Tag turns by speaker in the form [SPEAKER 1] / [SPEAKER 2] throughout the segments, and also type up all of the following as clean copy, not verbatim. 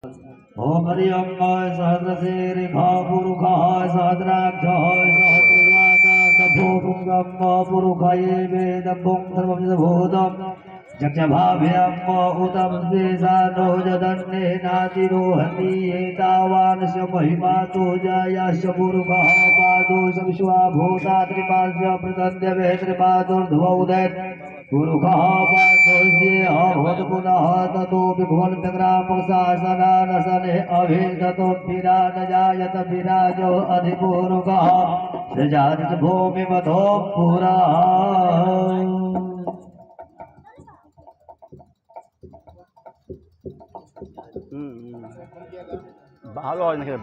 [SPEAKER 1] ओम हरियम सहस्रशीर्षः पुरुषः सहस्राक्षः सहस्रजाता तपोपुंगम पुरुषये वेदपुं सर्वविदभूतम् चक्षभाभ्यम् उतम स्वेशानो जदन्ने नातिरोहति एतावानस्य महिमा तो जायास्य पुरुषः पादोष विश्वाभूता त्रिपास्य प्रतन्द्यवे त्रिपादोर्ध्वोदयत् पुरुषः पादोष्ये अभवत् पुनः ततो विभुवन्नग्रामशासनानसने अभिततोऽभिरा न जायत विराजो अधिपुरुषः सृजाति भूमिमतो पुरा
[SPEAKER 2] बाहर निकल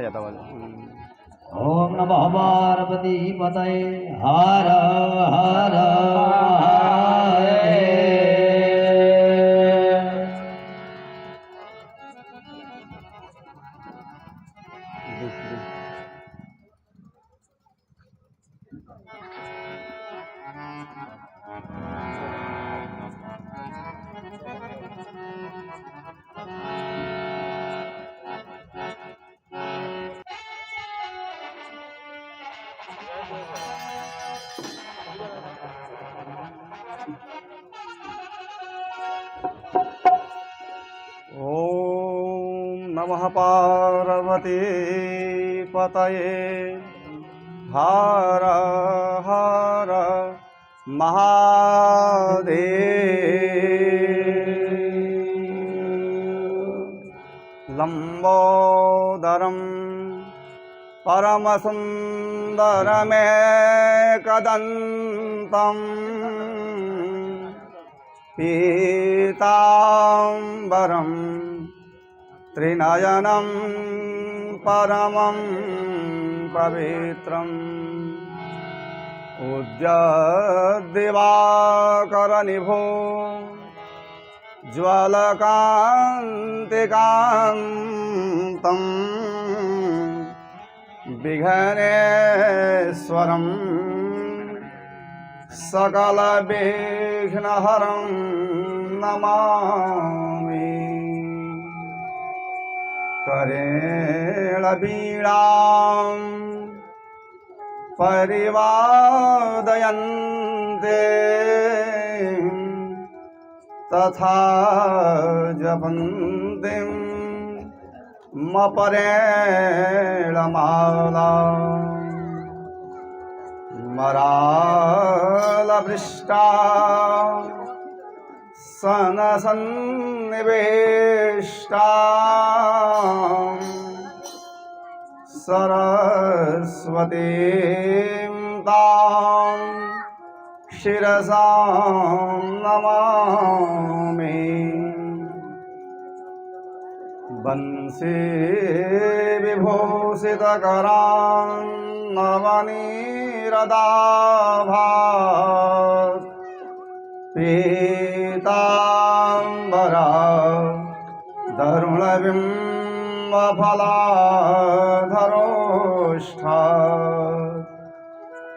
[SPEAKER 2] जाता वाला।
[SPEAKER 1] ओम नमः पार्वती पतये हर हर
[SPEAKER 2] ओम नमः पार्वती पतये हर हर महादेव। लंबोदरम परमसुंदरमेकदन्तम् पीताम्बरं त्रिनयनं परमं पवित्रम् उद्यद्दिवाकरनिभो ज्वलकान्तिकान्तम् विघ्नेश्वरं सकलविघ्नहरं नमामि। करेण वीणां परिवादयन्ते तथा जपन्तीं मपरेण माला मरालवृष्टा सनसन्निवेष्टा सरस्वतीं तां शिरसा नमामि। वंशी विभूषितकरां नवनीरदाभात् पीताम्बरा धरुणबिम्बफलाधरोष्ठात्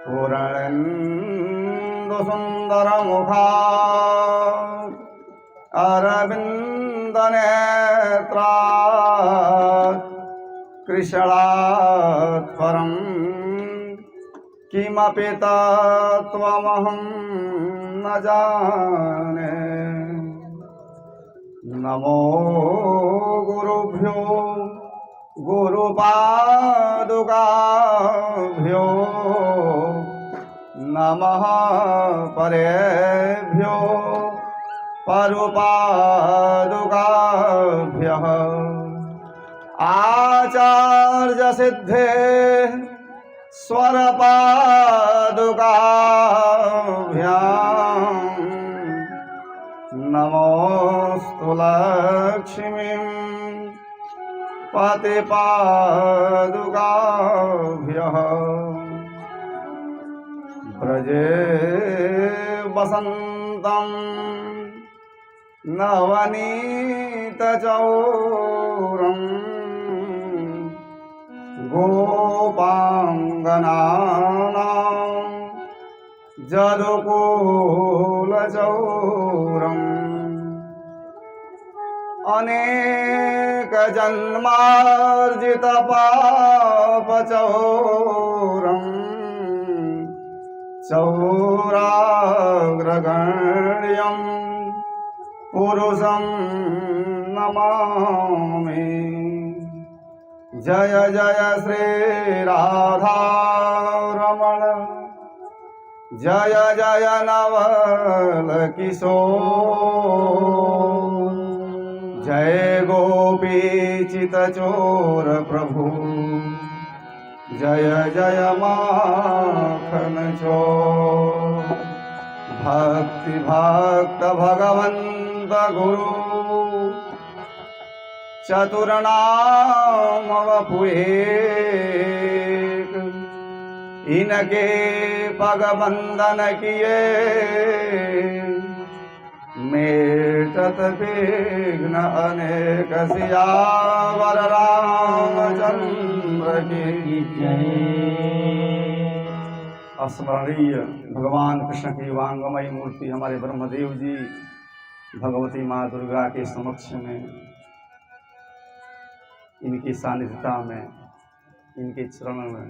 [SPEAKER 2] पूर्णेन्दुसुन्दरमुखात् अरविन्दनेत्रात् कृष्णात् परं किमपि तत्त्वमहं न जाने। नमो गुरुभ्यो गुरुपादुकाभ्यो नमः परेभ्यो परुपादुकाभ्यः। आचार्य सिद्धे स्वरपादुकाभ्यां नमोस्तु लक्ष्मीं पतिपादुकाभ्यः। ब्रजे वसन्तं नवनीतचौरम् गोपाङ्गनानां जदुकूलचौरम् अनेक जन्मार्जित पापचौरम् चौराग्रगण्यं पुरुषं नमामि। जय जय श्री राधारमण जय जय नवल किशोर जय गोपी चितचोर प्रभु जय जय माखन चोर। भक्ति भक्त भगवंत गुरु चतुर्नाम वपुएक इनके पग बंदन किए मेटत विघ्न अनेक सियावर रामचंद्र की जय। अस्मरणीय भगवान कृष्ण की वांगमयी मूर्ति हमारे ब्रह्मदेव जी भगवती माँ दुर्गा के समक्ष में इनकी सानिध्यता में इनके चरण में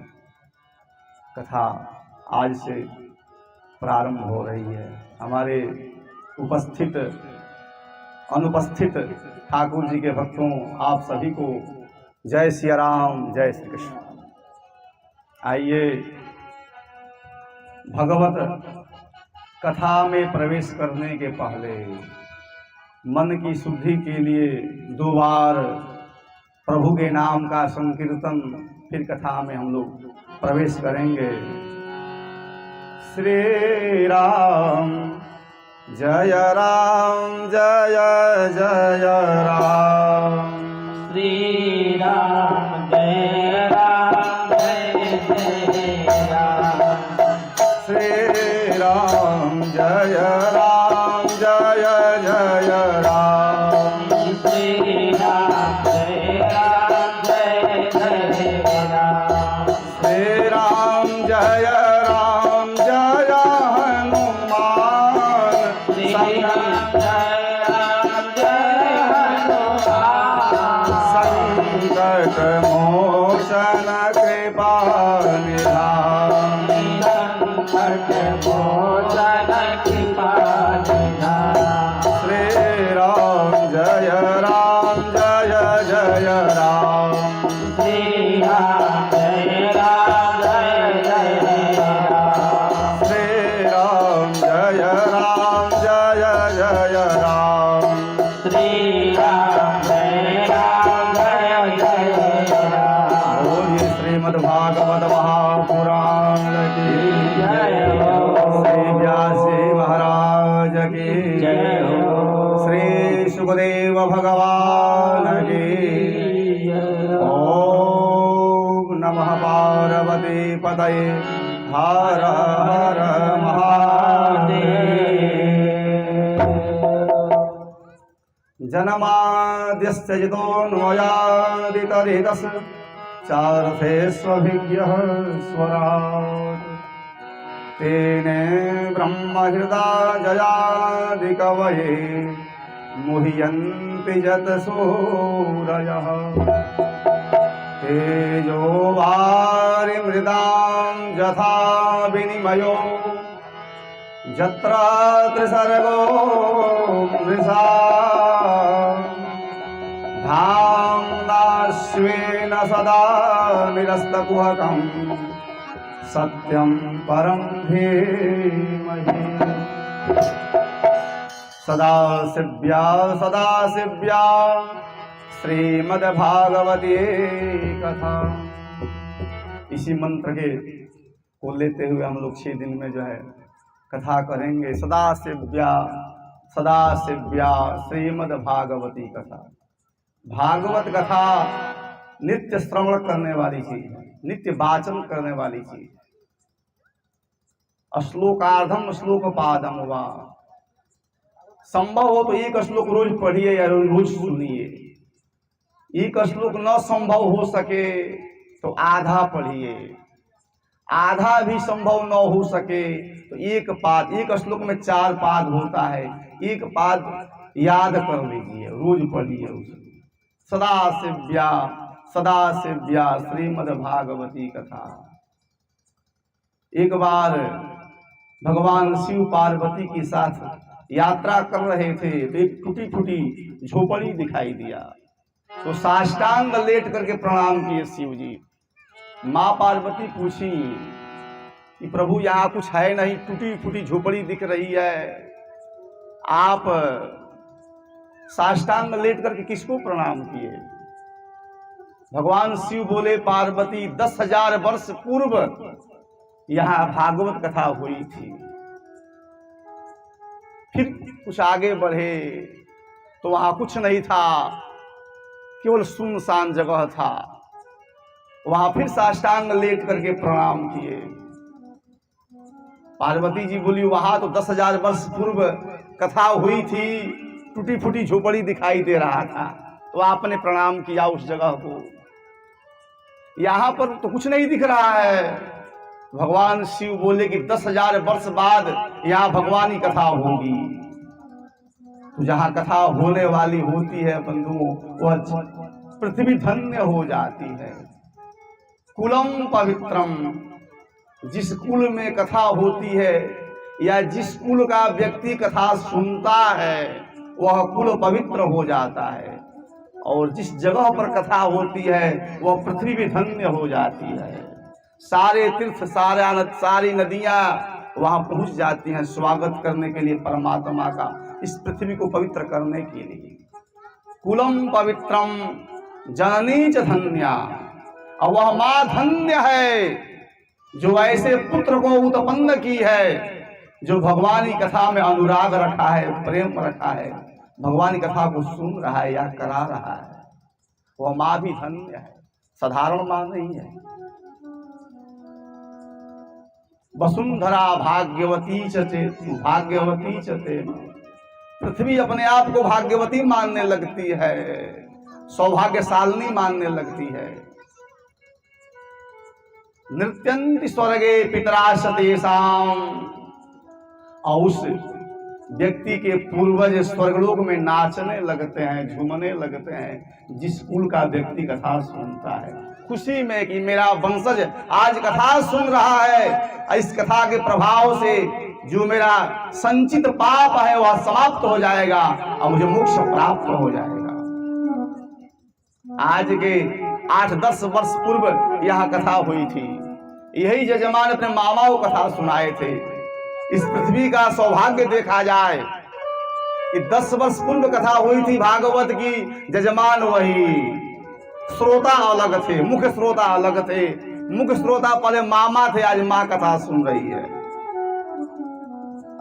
[SPEAKER 2] कथा आज से प्रारंभ हो रही है। हमारे उपस्थित अनुपस्थित ठाकुर जी के भक्तों आप सभी को जय सिया राम जय श्री कृष्ण। आइए भगवत कथा में प्रवेश करने के पहले मन की शुद्धि के लिए 2 बार प्रभु के नाम का संकीर्तन फिर कथा में हम लोग प्रवेश करेंगे। श्री राम जय राम जय जय राम
[SPEAKER 1] श्री राम जय राम जय जय राम
[SPEAKER 2] श्री राम जय राम जय जय राम
[SPEAKER 1] श्री राम जय राम जय जय राम
[SPEAKER 2] श्री राम जय राम जय हनुमान
[SPEAKER 1] श्री राम जय राम जय हनुमान
[SPEAKER 2] संकट मोचन कृपा निधान
[SPEAKER 1] संकट मोचन कृपा निधान
[SPEAKER 2] श्री राम जय जय राम
[SPEAKER 1] श्री राम जय राम जय जय राम
[SPEAKER 2] श्री राम जय जय राम
[SPEAKER 1] श्री राम जय राम जय जय राम
[SPEAKER 2] बोलिए श्रीमद्भागवत महापुराण की
[SPEAKER 1] जय हो।
[SPEAKER 2] श्री व्यासी महाराज की
[SPEAKER 1] जय हो।
[SPEAKER 2] श्री सुखदेव भगवान की ओम नमः पार्वती पतये हर हर महादेव। जन्माद्यस्य यतोऽन्वयादितरेतस् चार्थेष्वभिज्ञः स्वराट् तेने ब्रह्महृदाजयादिकवये मुह्यन्ति यतसूरयः तेजो वारिमृदां यथा विनिमयो यत्र त्रिसर्गो मृषा धाम्ना स्वेन सदा निरस्तकुहकं सत्यं परं धीमहि। सदाशिव्या श्रीमद्भागवती कथा। इसी मंत्र के को लेते हुए हम लोग 6 दिन में जो है कथा करेंगे। सदाशिव्या श्रीमद्भागवती कथा। भागवत कथा नित्य श्रवण करने वाली चीज है, नित्य वाचन करने वाली चीज। श्लोकार्धम श्लोक पादम वा, संभव हो तो एक श्लोक रोज पढ़िए या रोज सुनिए। एक श्लोक न संभव हो सके तो आधा पढ़िए, आधा भी संभव न हो सके तो एक पाद। एक श्लोक में 4 पाद होता है, एक पाद याद कर लीजिए, रोज पढ़िए उसे। सदा सेव्या श्रीमद्भागवती कथा। एक बार भगवान शिव पार्वती के साथ यात्रा कर रहे थे तो एक टूटी फूटी झोपड़ी दिखाई दिया, तो साष्टांग लेट करके प्रणाम किए शिव जी। माँ पार्वती पूछी कि प्रभु यहाँ कुछ है नहीं, टूटी फूटी झोपड़ी दिख रही है, आप साष्टांग लेट करके किसको प्रणाम किए? भगवान शिव बोले, पार्वती 10,000 वर्ष पूर्व यहाँ भागवत कथा हुई थी। फिर कुछ आगे बढ़े तो वहां कुछ नहीं था, केवल सुनसान जगह था। वहां फिर साष्टांग लेट करके प्रणाम किए। पार्वती जी बोली, वहां तो 10,000 वर्ष पूर्व कथा हुई थी, टूटी फूटी झोपड़ी दिखाई दे रहा था, तो आपने प्रणाम किया उस जगह को। यहां पर तो कुछ नहीं दिख रहा है। भगवान शिव बोले कि 10,000 वर्ष बाद यहाँ भगवान की कथा होगी। तो जहां कथा होने वाली होती है बंधुओं, वह पृथ्वी धन्य हो जाती है। कुलम पवित्रम, जिस कुल में कथा होती है या जिस कुल का व्यक्ति कथा सुनता है वह कुल पवित्र हो जाता है, और जिस जगह पर कथा होती है वह पृथ्वी भी धन्य हो जाती है। सारे तीर्थ सारी नदियां वहां पहुंच जाती हैं स्वागत करने के लिए परमात्मा का, इस पृथ्वी को पवित्र करने के लिए। कुलम पवित्रम जननी च धन्या, और वह मां धन्य है जो ऐसे पुत्र को उत्पन्न की है, जो भगवान की कथा में अनुराग रखा है, प्रेम रखा है, भगवान की कथा को सुन रहा है या करा रहा है। वह मां भी धन्य है, साधारण मां नहीं है। वसुंधरा भाग्यवती चते, पृथ्वी अपने आप को भाग्यवती मानने लगती है, सौभाग्यशालिनी मानने लगती है। नृत्यंति स्वर्गे पितराशतेषाम, और उस व्यक्ति के पूर्वज स्वर्गलोक में नाचने लगते हैं, झूमने लगते हैं, जिस कुल का व्यक्ति कथा सुनता है, खुशी में कि मेरा वंशज आज कथा सुन रहा है, इस कथा के प्रभाव से जो मेरा संचित पाप है वह समाप्त हो जाएगा और मुझे मोक्ष प्राप्त हो जाएगा। आज के 8-10 वर्ष पूर्व यह कथा हुई थी। यही जजमान अपने मामा को कथा सुनाए थे। इस पृथ्वी का सौभाग्य देखा जाए कि 10 वर्ष पूर्व कथा हुई थी भागवत की, जजमान वही, श्रोता अलग थे, मुख्य श्रोता अलग थे। मुख्य श्रोता पहले मामा थे, आज माँ कथा सुन रही है।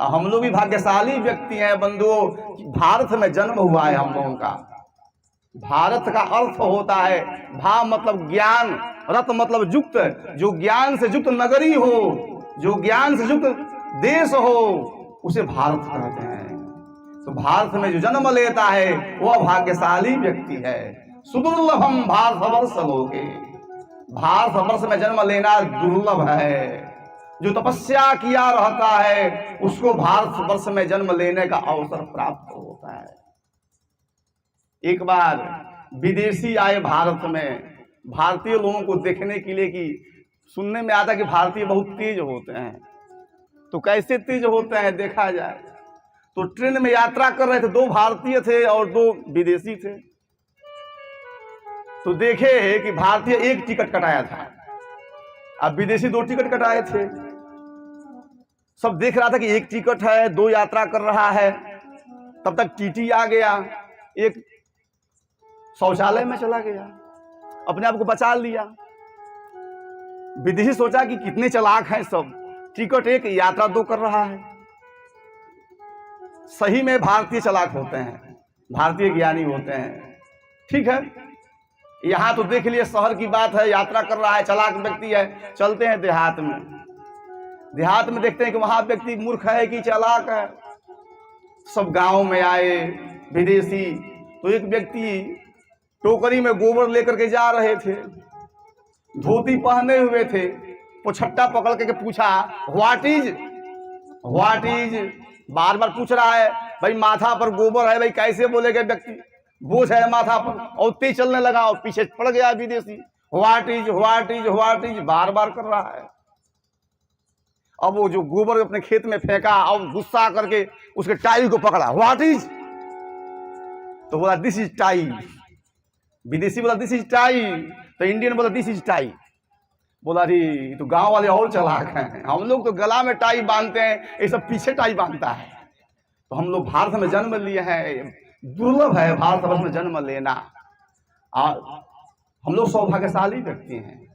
[SPEAKER 2] हम लोग भी भाग्यशाली व्यक्ति हैं बंधुओं, भारत में जन्म हुआ है हम लोगों का। भारत का अर्थ होता है, भा मतलब ज्ञान, रत मतलब युक्त, जो ज्ञान से युक्त नगरी हो, जो ज्ञान से युक्त देश हो, उसे भारत कहते हैं। तो भारत में जो जन्म लेता है वह भाग्यशाली व्यक्ति है। सुदुर्लभम भारतवर्ष लोके, भारतवर्ष में जन्म लेना दुर्लभ है। जो तपस्या किया रहता है उसको भारतवर्ष में जन्म लेने का अवसर प्राप्त होता है। एक बार विदेशी आए भारत में, भारतीय लोगों को देखने के लिए, कि सुनने में आता कि भारतीय बहुत तेज होते हैं। तो कैसे तेज होते हैं देखा जाए तो ट्रेन में यात्रा कर रहे थे, 2 भारतीय थे और 2 विदेशी थे। तो देखे कि भारतीय 1 टिकट कटाया था, अब विदेशी 2 टिकट कटाए थे। सब देख रहा था कि 1 टिकट है, 2 यात्रा कर रहा है। तब तक टीटी आ गया, एक शौचालय में चला गया, अपने आप को बचा लिया। विदेशी सोचा कि कितने चालाक हैं सब, टिकट 1 यात्रा 2 कर रहा है। सही में भारतीय चालाक होते हैं, भारतीय ज्ञानी होते हैं। ठीक है, यहां तो देख लिए शहर की बात है, यात्रा कर रहा है, चालाक व्यक्ति है। चलते हैं देहात में, देहात में देखते हैं कि वहां व्यक्ति मूर्ख है कि चालाक है। सब गांव में आए विदेशी, तो एक व्यक्ति टोकरी में गोबर लेकर के जा रहे थे, धोती पहने हुए थे। पोछट्टा पकड़ के पूछा, व्हाट इज, बार बार पूछ रहा है। भाई माथा पर गोबर है, भाई कैसे बोलेगा व्यक्ति, बोझ है माथा पर, और तेज चलने लगा और पीछे पड़ गया विदेशी। व्हाट इज बार बार कर रहा है। अब वो जो गोबर अपने खेत में फेंका और गुस्सा करके उसके टाई को पकड़ा, व्हाट इज, तो बोला दिस इज टाई। विदेशी बोला दिस इज टाई, तो इंडियन बोला दिस इज टाई। बोला री तो गांव वाले और चालाक हैं, हम लोग तो गला में टाई बांधते हैं, ये सब पीछे टाई बांधता है। तो हम लोग भारत में जन्म लिए हैं, दुर्लभ है भारतवर्ष में जन्म लेना। हम लोग सौभाग्यशाली व्यक्ति हैं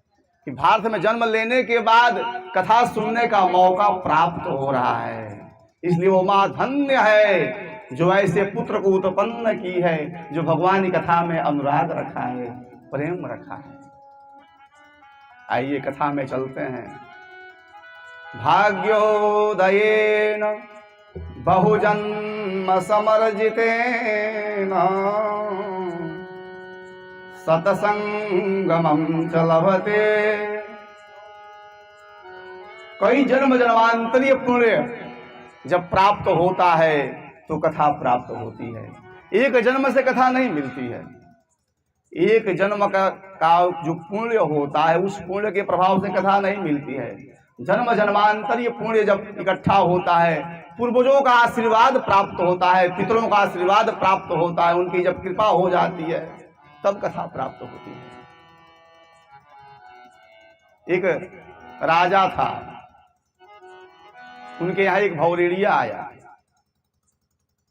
[SPEAKER 2] कि भारत में जन्म लेने के बाद कथा सुनने का मौका प्राप्त हो रहा है। इसलिए वो माँ धन्य है जो ऐसे पुत्र को उत्पन्न की है, जो भगवान की कथा में अनुराग रखा है, प्रेम रखा है। आइए कथा में चलते हैं। भाग्योदयेन बहुजन्म समर्जितेन सतसंगमं च लभते। कई जन्म जन्मांतरीय पुण्य जब प्राप्त होता है तो कथा प्राप्त होती है। एक जन्म से कथा नहीं मिलती है। एक जन्म का जो पुण्य होता है उस पुण्य के प्रभाव से कथा नहीं मिलती है। जन्म जन्मांतरीय पुण्य जब इकट्ठा होता है, पूर्वजों का आशीर्वाद प्राप्त होता है, पितरों का आशीर्वाद प्राप्त होता है, उनकी जब कृपा हो जाती है तब कथा प्राप्त होती है। एक राजा था, उनके यहाँ एक भौरेड़िया आया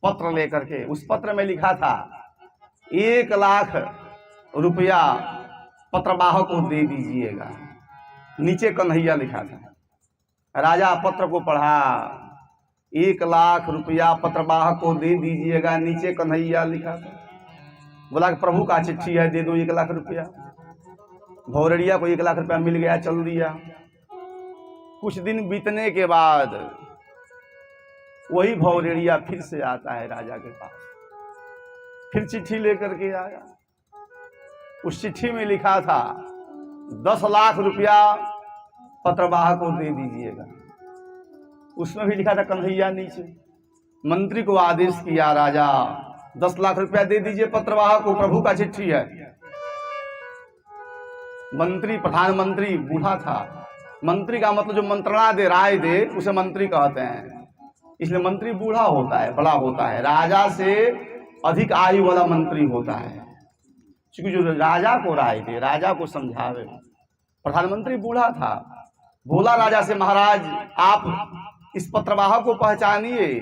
[SPEAKER 2] पत्र लेकर के। उस पत्र में लिखा था 1 लाख रुपया पत्रवाहक को दे दीजिएगा। नीचे कन्हैया लिखा था। राजा पत्र को पढ़ा, 1 लाख रुपया पत्रवाहक को दे दीजिएगा, नीचे कन्हैया लिखा था। बोला कि प्रभु का चिट्ठी है, दे दो 1 लाख रुपया। भौरेड़िया को 1 लाख रुपया मिल गया, चल दिया। कुछ दिन बीतने के बाद वही भौरेड़िया फिर से आता है राजा के पास, फिर चिट्ठी लेकर के आया। उस चिट्ठी में लिखा था 10 लाख रुपया पत्रवाहक को दे दीजिएगा। उसमें भी लिखा था कन्हैया नीचे। मंत्री को आदेश किया, राजा 10 लाख रुपया दे दीजिए पत्रवाहक को, प्रभु का चिट्ठी है। मंत्री प्रधानमंत्री बूढ़ा था। मंत्री का मतलब जो मंत्रणा दे, राय दे, उसे मंत्री कहते हैं। इसलिए मंत्री बूढ़ा होता है, बड़ा होता है। राजा से अधिक आयु वाला मंत्री होता है, क्योंकि जो राजा को राय दे, राजा को समझावे। प्रधानमंत्री बूढ़ा था। बोला राजा से, महाराज आप इस पत्रवाहक को पहचानिए।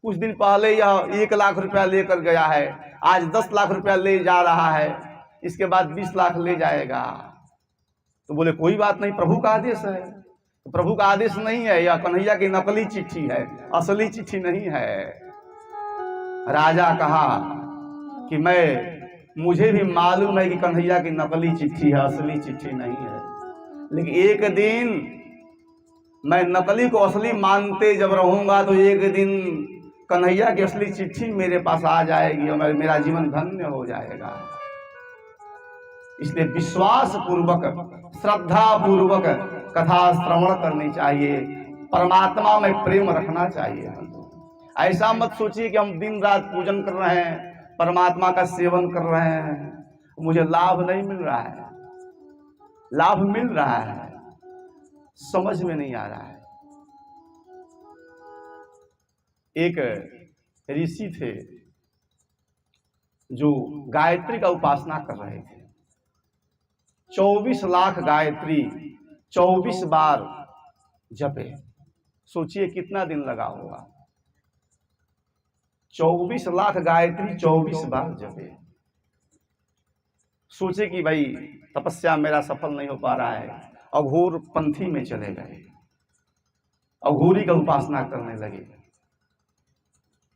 [SPEAKER 2] कुछ दिन पहले यह 1 लाख रुपया लेकर गया है, आज 10 लाख रुपया ले जा रहा है, इसके बाद 20 लाख ले जाएगा। तो बोले कोई बात नहीं, प्रभु का आदेश है। तो प्रभु का आदेश नहीं है, यह कन्हैया की नकली चिट्ठी है, असली चिट्ठी नहीं है। राजा कहा कि मुझे भी मालूम है कि कन्हैया की नकली चिट्ठी है, असली चिट्ठी नहीं है, लेकिन एक दिन मैं नकली को असली मानते जब रहूंगा तो एक दिन कन्हैया की असली चिट्ठी मेरे पास आ जाएगी और मेरा जीवन धन्य हो जाएगा। इसलिए विश्वास पूर्वक, श्रद्धा पूर्वक कथा श्रवण करनी चाहिए। परमात्मा में प्रेम रखना चाहिए। ऐसा मत सोचिए कि हम दिन रात पूजन कर रहे हैं, परमात्मा का सेवन कर रहे हैं, मुझे लाभ नहीं मिल रहा है। लाभ मिल रहा है, समझ में नहीं आ रहा है। एक ऋषि थे जो गायत्री का उपासना कर रहे थे। 24 लाख गायत्री 24 बार जपे। सोचिए कितना दिन लगा होगा। 24 लाख गायत्री 24 बार जपे। सोचे कि भाई तपस्या मेरा सफल नहीं हो पा रहा है, अघोर पंथी में चले गए, अघोरी का उपासना करने लगे।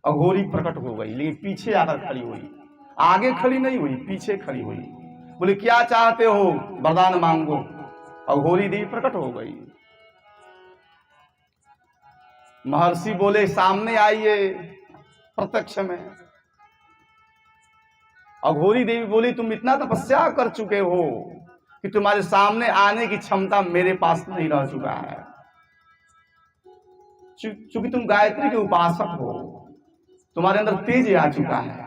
[SPEAKER 2] अघोरी प्रकट हो गई, लेकिन पीछे आकर खड़ी हुई, आगे खड़ी नहीं हुई, पीछे खड़ी हुई। बोले क्या चाहते हो, वरदान मांगो। अघोरी देवी प्रकट हो गई। महर्षि बोले सामने आइए प्रत्यक्ष में। अघोरी देवी बोली तुम इतना तपस्या कर चुके हो कि तुम्हारे सामने आने की क्षमता मेरे पास नहीं रह चुका है। चूंकि तुम गायत्री के उपासक हो, तुम्हारे अंदर तेज आ चुका है।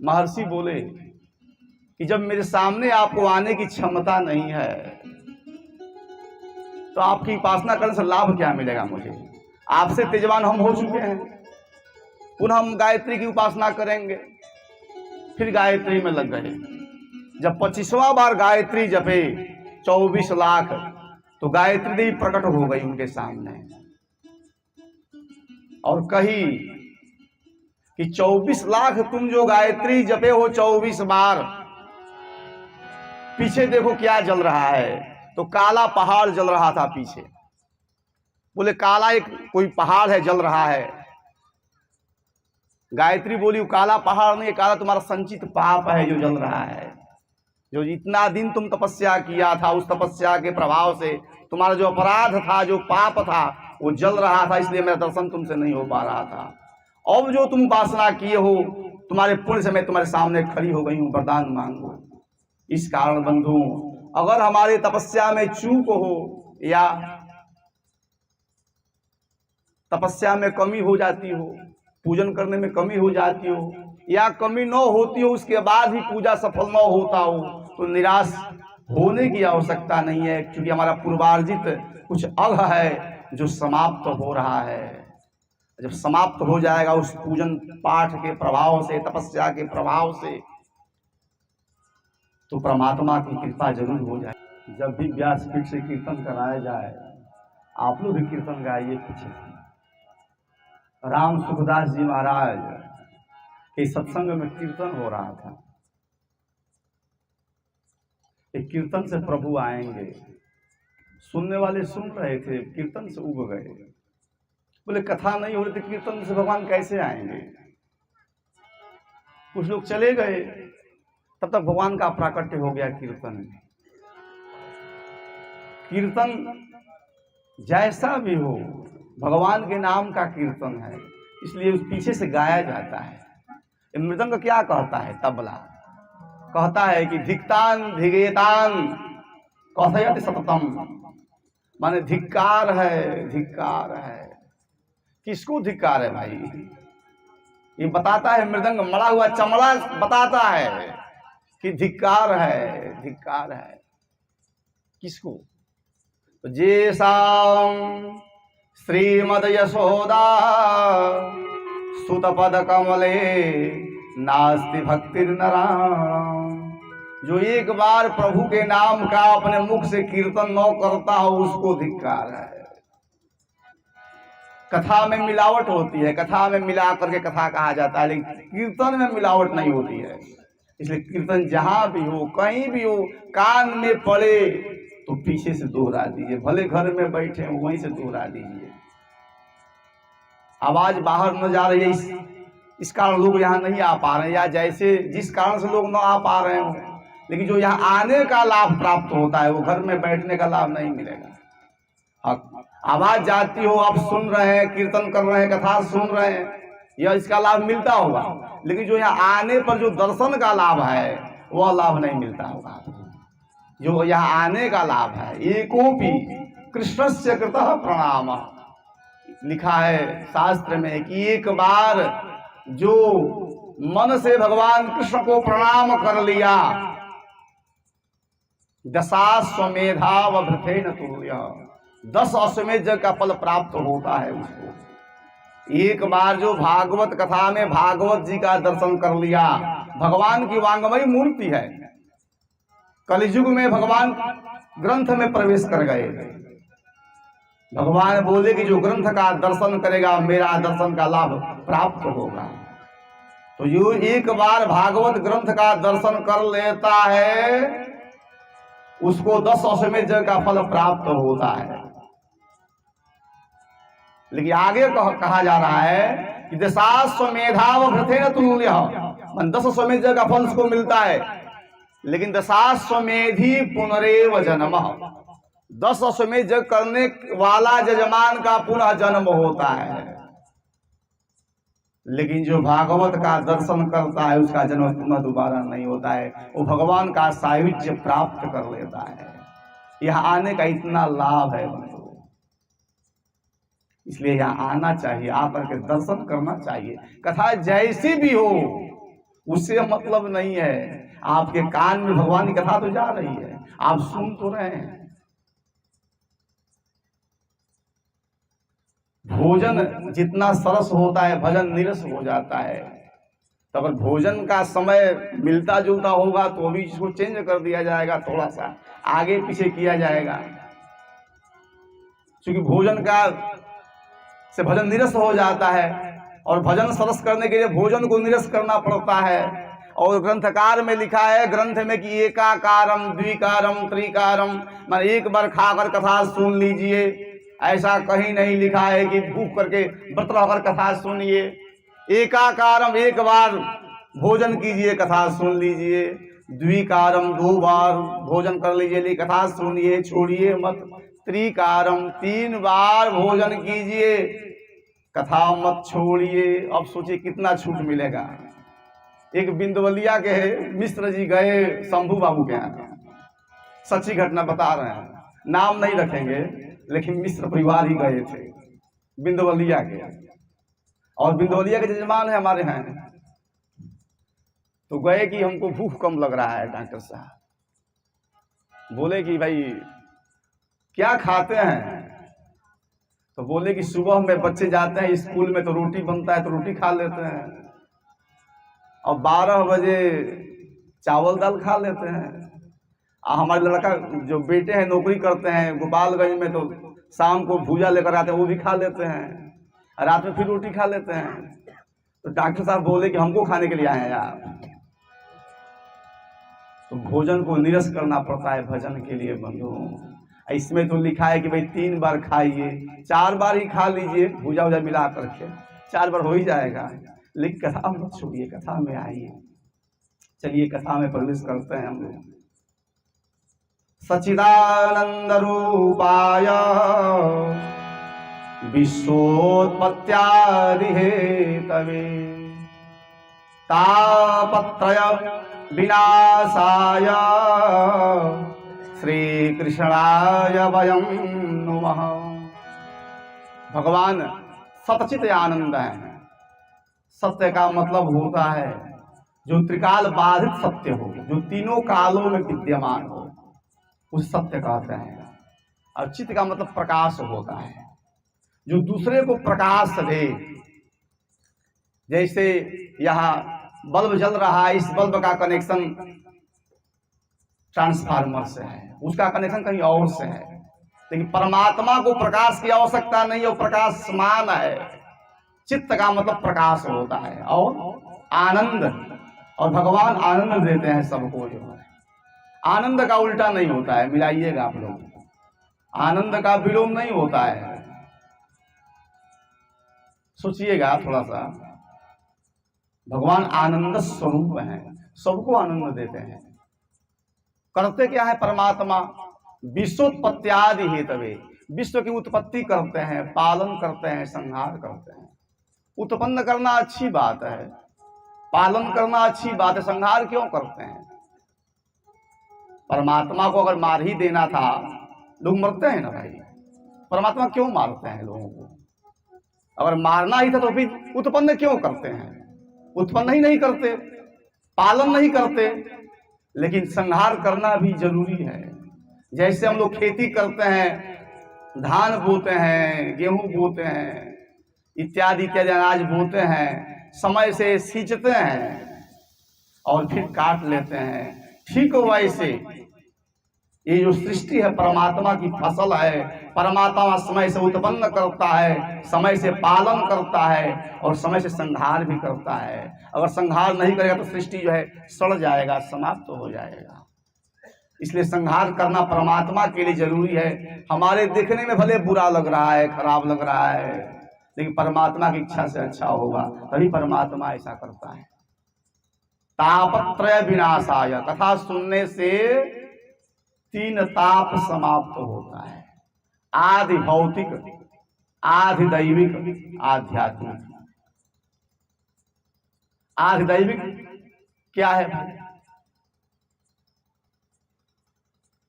[SPEAKER 2] महर्षि बोले कि जब मेरे सामने आपको आने की क्षमता नहीं है तो आपकी उपासना करने से लाभ क्या मिलेगा मुझे? आपसे तेजवान हम हो चुके हैं, पुनः हम गायत्री की उपासना करेंगे। फिर गायत्री में लग गए। जब 25वां बार गायत्री जपे 24 लाख, तो गायत्री देवी प्रकट हो गई उनके सामने और कही कि 24 लाख तुम जो गायत्री जपे हो 24 बार, पीछे देखो क्या जल रहा है। तो काला पहाड़ जल रहा था पीछे। बोले काला एक कोई पहाड़ है जल रहा है। गायत्री बोली वो काला पहाड़ नहीं, काला तुम्हारा संचित पाप है जो जल रहा है। जो इतना दिन तुम तपस्या किया था, उस तपस्या के प्रभाव से तुम्हारा जो अपराध था, जो पाप था, वो जल रहा था, इसलिए मेरा दर्शन तुमसे नहीं हो पा रहा था। अब जो तुम उपासना किए हो, तुम्हारे पुण्य से मैं तुम्हारे सामने खड़ी हो गई हूं, वरदान मांगो। इस कारण बंधु, अगर हमारे तपस्या में चूक हो या तपस्या में कमी हो जाती हो, पूजन करने में कमी हो जाती हो, या कमी न होती हो उसके बाद भी पूजा सफल न होता हो, तो निराश होने की आवश्यकता नहीं है, क्योंकि हमारा पूर्वार्जित कुछ अघ है जो समाप्त हो रहा है। जब समाप्त हो जाएगा उस पूजन पाठ के प्रभाव से, तपस्या के प्रभाव से, तो परमात्मा की कृपा जरूर हो जाए। जब भी व्यासपीठ से कीर्तन कराया जाए, आप लोग भी कीर्तन गाइए। कुछ राम सुखदास जी महाराज के सत्संग में कीर्तन हो रहा था। एक कीर्तन से प्रभु आएंगे, सुनने वाले सुन रहे थे, कीर्तन से उब गए। बोले कथा नहीं हो रही थी, कीर्तन से भगवान कैसे आएंगे? कुछ लोग चले गए, तब तक भगवान का प्राकट्य हो गया कीर्तन में। कीर्तन जैसा भी हो, भगवान के नाम का कीर्तन है, इसलिए उस पीछे से गाया जाता है। मृदंग क्या कहता है? तबला कहता है कि धिक्तान धिगेतान कथयति सततम, माने धिक्कार है, धिक्कार है। किसको धिक्कार है भाई? ये बताता है मृदंग, मड़ा हुआ चमड़ा बताता है कि धिक्कार है, धिक्कार है। किसको? तो जेसाम श्रीमद यशोदा सुतपद कमले नास्ति भक्ति नारायण, जो एक बार प्रभु के नाम का अपने मुख से कीर्तन न करता हो उसको धिक्कार है। कथा में मिलावट होती है, कथा में मिला करके कथा कहा जाता है, लेकिन कीर्तन में मिलावट नहीं होती है। इसलिए कीर्तन जहां भी हो, कहीं भी हो, कान में पड़े तो पीछे से दोहरा दीजिए, भले घर में बैठे हो वहीं से दोहरा दीजिए। आवाज बाहर न जा रही है, इस कारण लोग यहाँ नहीं आ पा रहे हैं, या जैसे जिस कारण से लोग न आ पा रहे हो, लेकिन जो यहाँ आने का लाभ प्राप्त होता है वो घर में बैठने का लाभ नहीं मिलेगा। आवाज जाती हो, आप सुन रहे हैं, कीर्तन कर रहे हैं, कथा सुन रहे हैं, यह इसका लाभ मिलता होगा, लेकिन जो यहाँ आने पर जो दर्शन का लाभ है वह लाभ नहीं मिलता होगा। जो यहाँ आने का लाभ है, एकोपी कृष्णस्य कृतः प्रणाम, लिखा है शास्त्र में कि एक बार जो मन से भगवान कृष्ण को प्रणाम कर लिया, दशाश्वमेधावभृतेन तुल्य, 10 अश्वमेध यज्ञ का फल प्राप्त होता है उसको। एक बार जो भागवत कथा में भागवत जी का दर्शन कर लिया, भगवान की वांगमयी मूर्ति है, कलियुग में भगवान ग्रंथ में प्रवेश कर गए। भगवान बोले कि जो ग्रंथ का दर्शन करेगा मेरा दर्शन का लाभ प्राप्त होगा। तो जो एक बार भागवत ग्रंथ का दर्शन कर लेता है उसको 10 अश्वमेध यज्ञ का फल प्राप्त होता है। लेकिन आगे कहा जा रहा है कि दशाश्वमेधावभृतेन तुल्य, 10 अश्वमेध यज्ञ का फल उसको मिलता है, लेकिन दशाश्वमेधी पुनरेव जन्म, 10 अश्वमेध यज्ञ करने वाला यजमान का पुनः जन्म होता है। लेकिन जो भागवत का दर्शन करता है उसका जन्म पुनः दोबारा नहीं होता है, वो भगवान का सायुज्य प्राप्त कर लेता है। यहाँ आने का इतना लाभ है बंधु, इसलिए यहाँ आना चाहिए, आकर के दर्शन करना चाहिए। कथा जैसी भी हो उससे मतलब नहीं है। आपके कान में भगवान की कथा तो जा रही है, आप सुन तो रहे हैं। भोजन जितना सरस होता है भजन नीरस हो जाता है। तो अगर भोजन का समय मिलता जुलता होगा तो भी इसको चेंज कर दिया जाएगा, थोड़ा सा आगे पीछे किया जाएगा, क्योंकि भोजन का से भजन नीरस हो जाता है और भजन सरस करने के लिए भोजन को नीरस करना पड़ता है। और ग्रंथकार में लिखा है ग्रंथ में कि एकाकारम द्विकारम त्रिकारम, मैं एक बार खाकर कथा सुन लीजिए। ऐसा कहीं नहीं लिखा है कि भूख करके व्रत रहकर कथा सुनिए। एकाकारम एक बार भोजन कीजिए, कथा सुन लीजिए। द्विकारम 2 बार भोजन कर लीजिए, कथा सुनिए, छोड़िए मत। त्रिकारम 3 बार भोजन कीजिए, कथा मत छोड़िए। अब सोचिए कितना छूट मिलेगा। एक बिंदवलिया के मिश्र जी गए शंभू बाबू के यहाँ, सच्ची घटना बता रहे हैं, नाम नहीं रखेंगे, लेकिन मिश्र परिवार ही गए थे बिंदवलिया के, और बिंदवलिया के जजमान है हमारे यहाँ। तो गए कि हमको भूख कम लग रहा है, डॉक्टर साहब बोले कि भाई क्या खाते हैं? तो बोले कि सुबह में बच्चे जाते हैं स्कूल में तो रोटी बनता है तो रोटी खा लेते हैं, और 12 बजे चावल दाल खा लेते हैं। हमारे लड़का जो बेटे हैं नौकरी करते हैं गोपालगंज में, तो शाम को भूजा लेकर आते हैं, वो भी खा लेते हैं, रात में फिर रोटी खा लेते हैं। तो डॉक्टर साहब बोले कि हमको खाने के लिए आए हैं आप। तो भोजन को नीरस करना पड़ता है भजन के लिए बंधु। इसमें तो लिखा है कि भाई 3 बार खाइए, 4 बार ही खा लीजिए, भूजा वूजा मिला करके 4 बार हो ही जाएगा। लेकिन कथा मत छोड़िए, कथा में आइए। चलिए कथा में प्रवेश करते हैं हम लोग। सच्चिदानंद रूपाय विश्वोत्पत्त्यादि हेतवे तापत्रय विनाशाय श्री कृष्णाय वयं नुमः। भगवान सतचित आनंद है। सत्य का मतलब होता है जो त्रिकाल बाधित सत्य हो, जो तीनों कालों में विद्यमान हो, उस सत्य कहते हैं। और चित्त का मतलब प्रकाश होता है, जो दूसरे को प्रकाश दे। जैसे यहाँ बल्ब जल रहा है, इस बल्ब का कनेक्शन ट्रांसफार्मर से है, उसका कनेक्शन कहीं और से है। लेकिन परमात्मा को प्रकाश की आवश्यकता नहीं है, वो प्रकाशमान है। चित्त का मतलब प्रकाश होता है और आनंद, और भगवान आनंद देते हैं सबको। जो है आनंद का उल्टा नहीं होता है, मिलाइएगा आप लोग, आनंद का विलोम नहीं होता है। सोचिएगा थोड़ा सा, भगवान आनंद स्वरूप हैं, सबको आनंद देते हैं। करते क्या है परमात्मा? विश्वोत्पत्त्यादि हेतवे, विश्व की उत्पत्ति करते हैं, पालन करते हैं, संहार करते हैं। उत्पन्न करना अच्छी बात है, पालन करना अच्छी बात है, संहार क्यों करते हैं? परमात्मा को अगर मार ही देना था, लोग मरते हैं ना भाई, परमात्मा क्यों मारते हैं लोगों को? अगर मारना ही था तो फिर उत्पन्न क्यों करते हैं? उत्पन्न ही नहीं करते, पालन नहीं करते, लेकिन संहार करना भी जरूरी है। जैसे हम लोग खेती करते हैं, धान बोते हैं, गेहूं बोते हैं, इत्यादि इत्यादि अनाज बोते हैं, समय से सींचते हैं और फिर काट लेते हैं। ठीक वैसे ये जो सृष्टि है परमात्मा की फसल है। परमात्मा समय से उत्पन्न करता है, समय से पालन करता है और समय से संहार भी करता है। अगर संहार नहीं करेगा तो सृष्टि जो है सड़ जाएगा, समाप्त तो हो जाएगा। इसलिए संहार करना परमात्मा के लिए जरूरी है। हमारे देखने में भले बुरा लग रहा है, खराब लग रहा है, लेकिन परमात्मा की इच्छा से अच्छा होगा, तभी परमात्मा ऐसा करता है। तापत्रय विनाशाय, कथा सुनने से 3 ताप समाप्त होता है। आदि भौतिक, आदि दैविक, आध्यात्मिक। आदि दैविक क्या है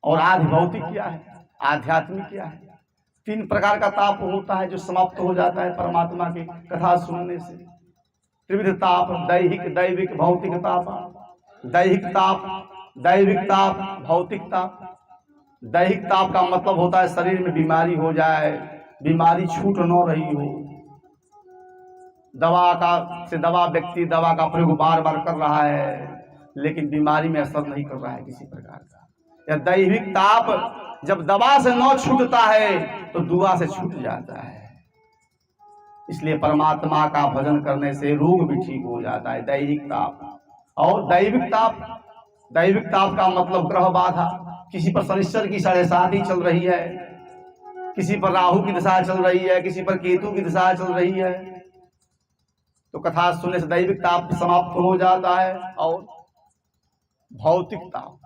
[SPEAKER 2] और आदि भौतिक क्या है, आध्यात्मिक क्या है? 3 प्रकार का ताप होता है जो समाप्त हो जाता है परमात्मा की कथा सुनने से। त्रिविध ताप, दैहिक दैविक भौतिक ताप। दैहिक ताप, दैविक ताप, भौतिक ताप। दैहिक ताप का मतलब होता है शरीर में बीमारी हो जाए, बीमारी छूट न रही हो, दवा व्यक्ति दवा का प्रयोग बार बार कर रहा है लेकिन बीमारी में असर नहीं कर रहा है किसी प्रकार का। या दैहिक ताप जब दवा से न छूटता है तो दुआ से छूट जाता है। इसलिए परमात्मा का भजन करने से रोग भी ठीक हो जाता है। दैहिक ताप और दैविक ताप, दैविक ताप का मतलब ग्रह बाधा। किसी पर शनिश्चर की 7.5 चल रही है, किसी पर राहु की दशा चल रही है, किसी पर केतु की दशा चल रही है, तो कथा सुनने से दैविक ताप समाप्त हो जाता है। और भौतिक ताप,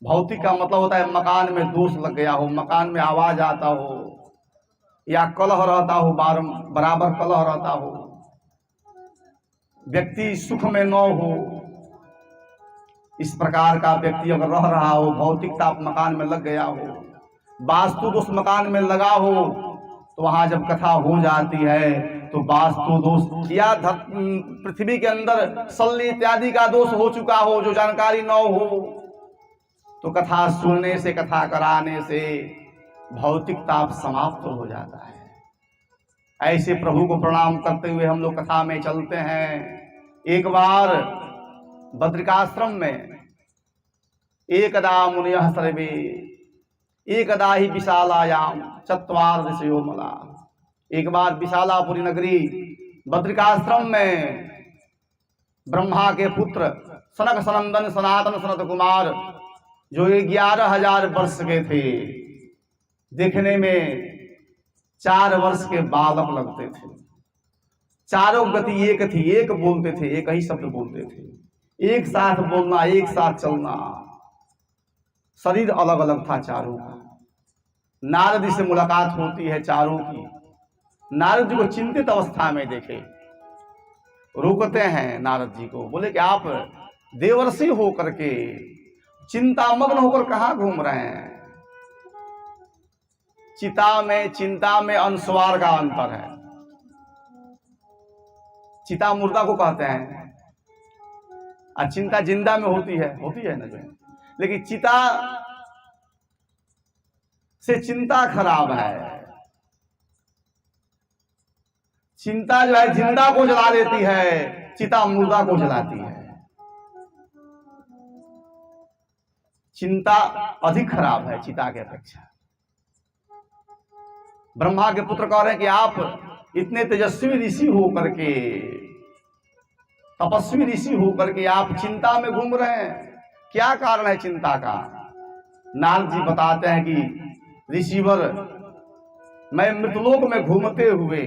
[SPEAKER 2] भौतिक का मतलब होता है मकान में दोष लग गया हो, मकान में आवाज आता हो, या कलह रहता हो, बराबर कलह रहता हो, व्यक्ति सुख में न हो, इस प्रकार का व्यक्ति अगर रह रहा हो, भौतिक ताप मकान में लग गया हो, वास्तु दोष मकान में लगा हो, तो वहां जब कथा हो जाती है तो वास्तु दोष या पृथ्वी के अंदर शल्य इत्यादि का दोष हो चुका हो जो जानकारी न हो, तो कथा सुनने से, कथा कराने से भौतिक ताप समाप्त हो जाता है। ऐसे प्रभु को प्रणाम करते हुए हम लोग कथा में चलते हैं। एक बार बद्रिकाश्रम में एकदा मुनियः सर्वे एकदा ही विशालायाम चत्वार ऋषयो मला। एक बार विशालापुरी नगरी बद्रिकाश्रम में ब्रह्मा के पुत्र सनक सनंदन सनातन सनत कुमार जो 11,000 वर्ष के थे, देखने में 4 वर्ष के बालक लगते थे। चारों गति एक थी, एक बोलते थे, एक ही शब्द बोलते थे, एक साथ बोलना, एक साथ चलना। शरीर अलग अलग था चारों का। नारद जी से मुलाकात होती है चारों की। नारद जी को चिंतित अवस्था में देखे, रोकते हैं नारद जी को, बोले कि आप देवर्षि होकर के चिंतामग्न होकर कहां घूम रहे हैं? चिंता में अनुस्वार का अंतर है। चिता मुर्दा को कहते हैं और चिंता जिंदा में होती है ना जो, लेकिन चिता से चिंता खराब है। चिंता जो है जिंदा को जला देती है, चिता मुर्दा को जलाती है। चिंता अधिक खराब है चिता के अपेक्षा। ब्रह्मा के पुत्र कह रहे हैं कि आप इतने तेजस्वी ऋषि होकर के, तपस्वी ऋषि होकर के आप चिंता में घूम रहे हैं, क्या कारण है चिंता का? नारद जी बताते हैं कि ऋषिवर, मैं मृतलोक में घूमते हुए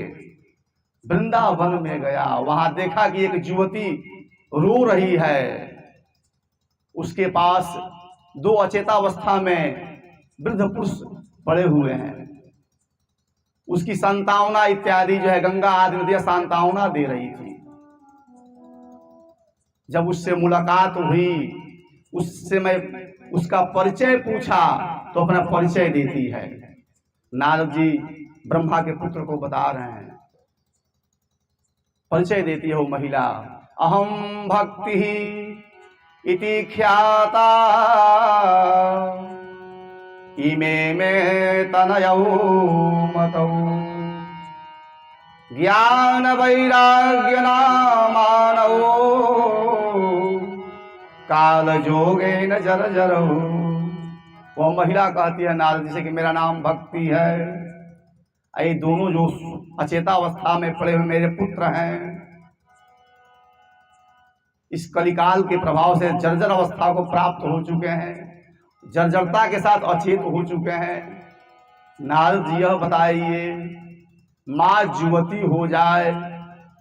[SPEAKER 2] वृंदावन में गया, वहां देखा कि एक युवती रो रही है, उसके पास 2 अचेतावस्था में वृद्ध पुरुष पड़े हुए हैं, उसकी संतावना इत्यादि जो है गंगा आदि नदियां संतावना दे रही थी। जब उससे मुलाकात हुई, उससे मैं उसका परिचय पूछा तो अपना परिचय देती है। नारद जी ब्रह्मा के पुत्र को बता रहे हैं, परिचय देती है वो महिला। अहम भक्ति इति ख्याता इमे में तनयौ मतौ ज्ञान वैराग्य नामानौ काल जोगे न जर जरौ। वो महिला कहती है नारद जी से कि मेरा नाम भक्ति है, ये दोनों जो अचेतावस्था में पड़े हुए मेरे पुत्र हैं, इस कलिकाल के प्रभाव से जर्जर अवस्था को प्राप्त हो चुके हैं, जर्जरता के साथ अचेत हो चुके हैं। नारद जी यह बताइए, माँ युवती हो जाए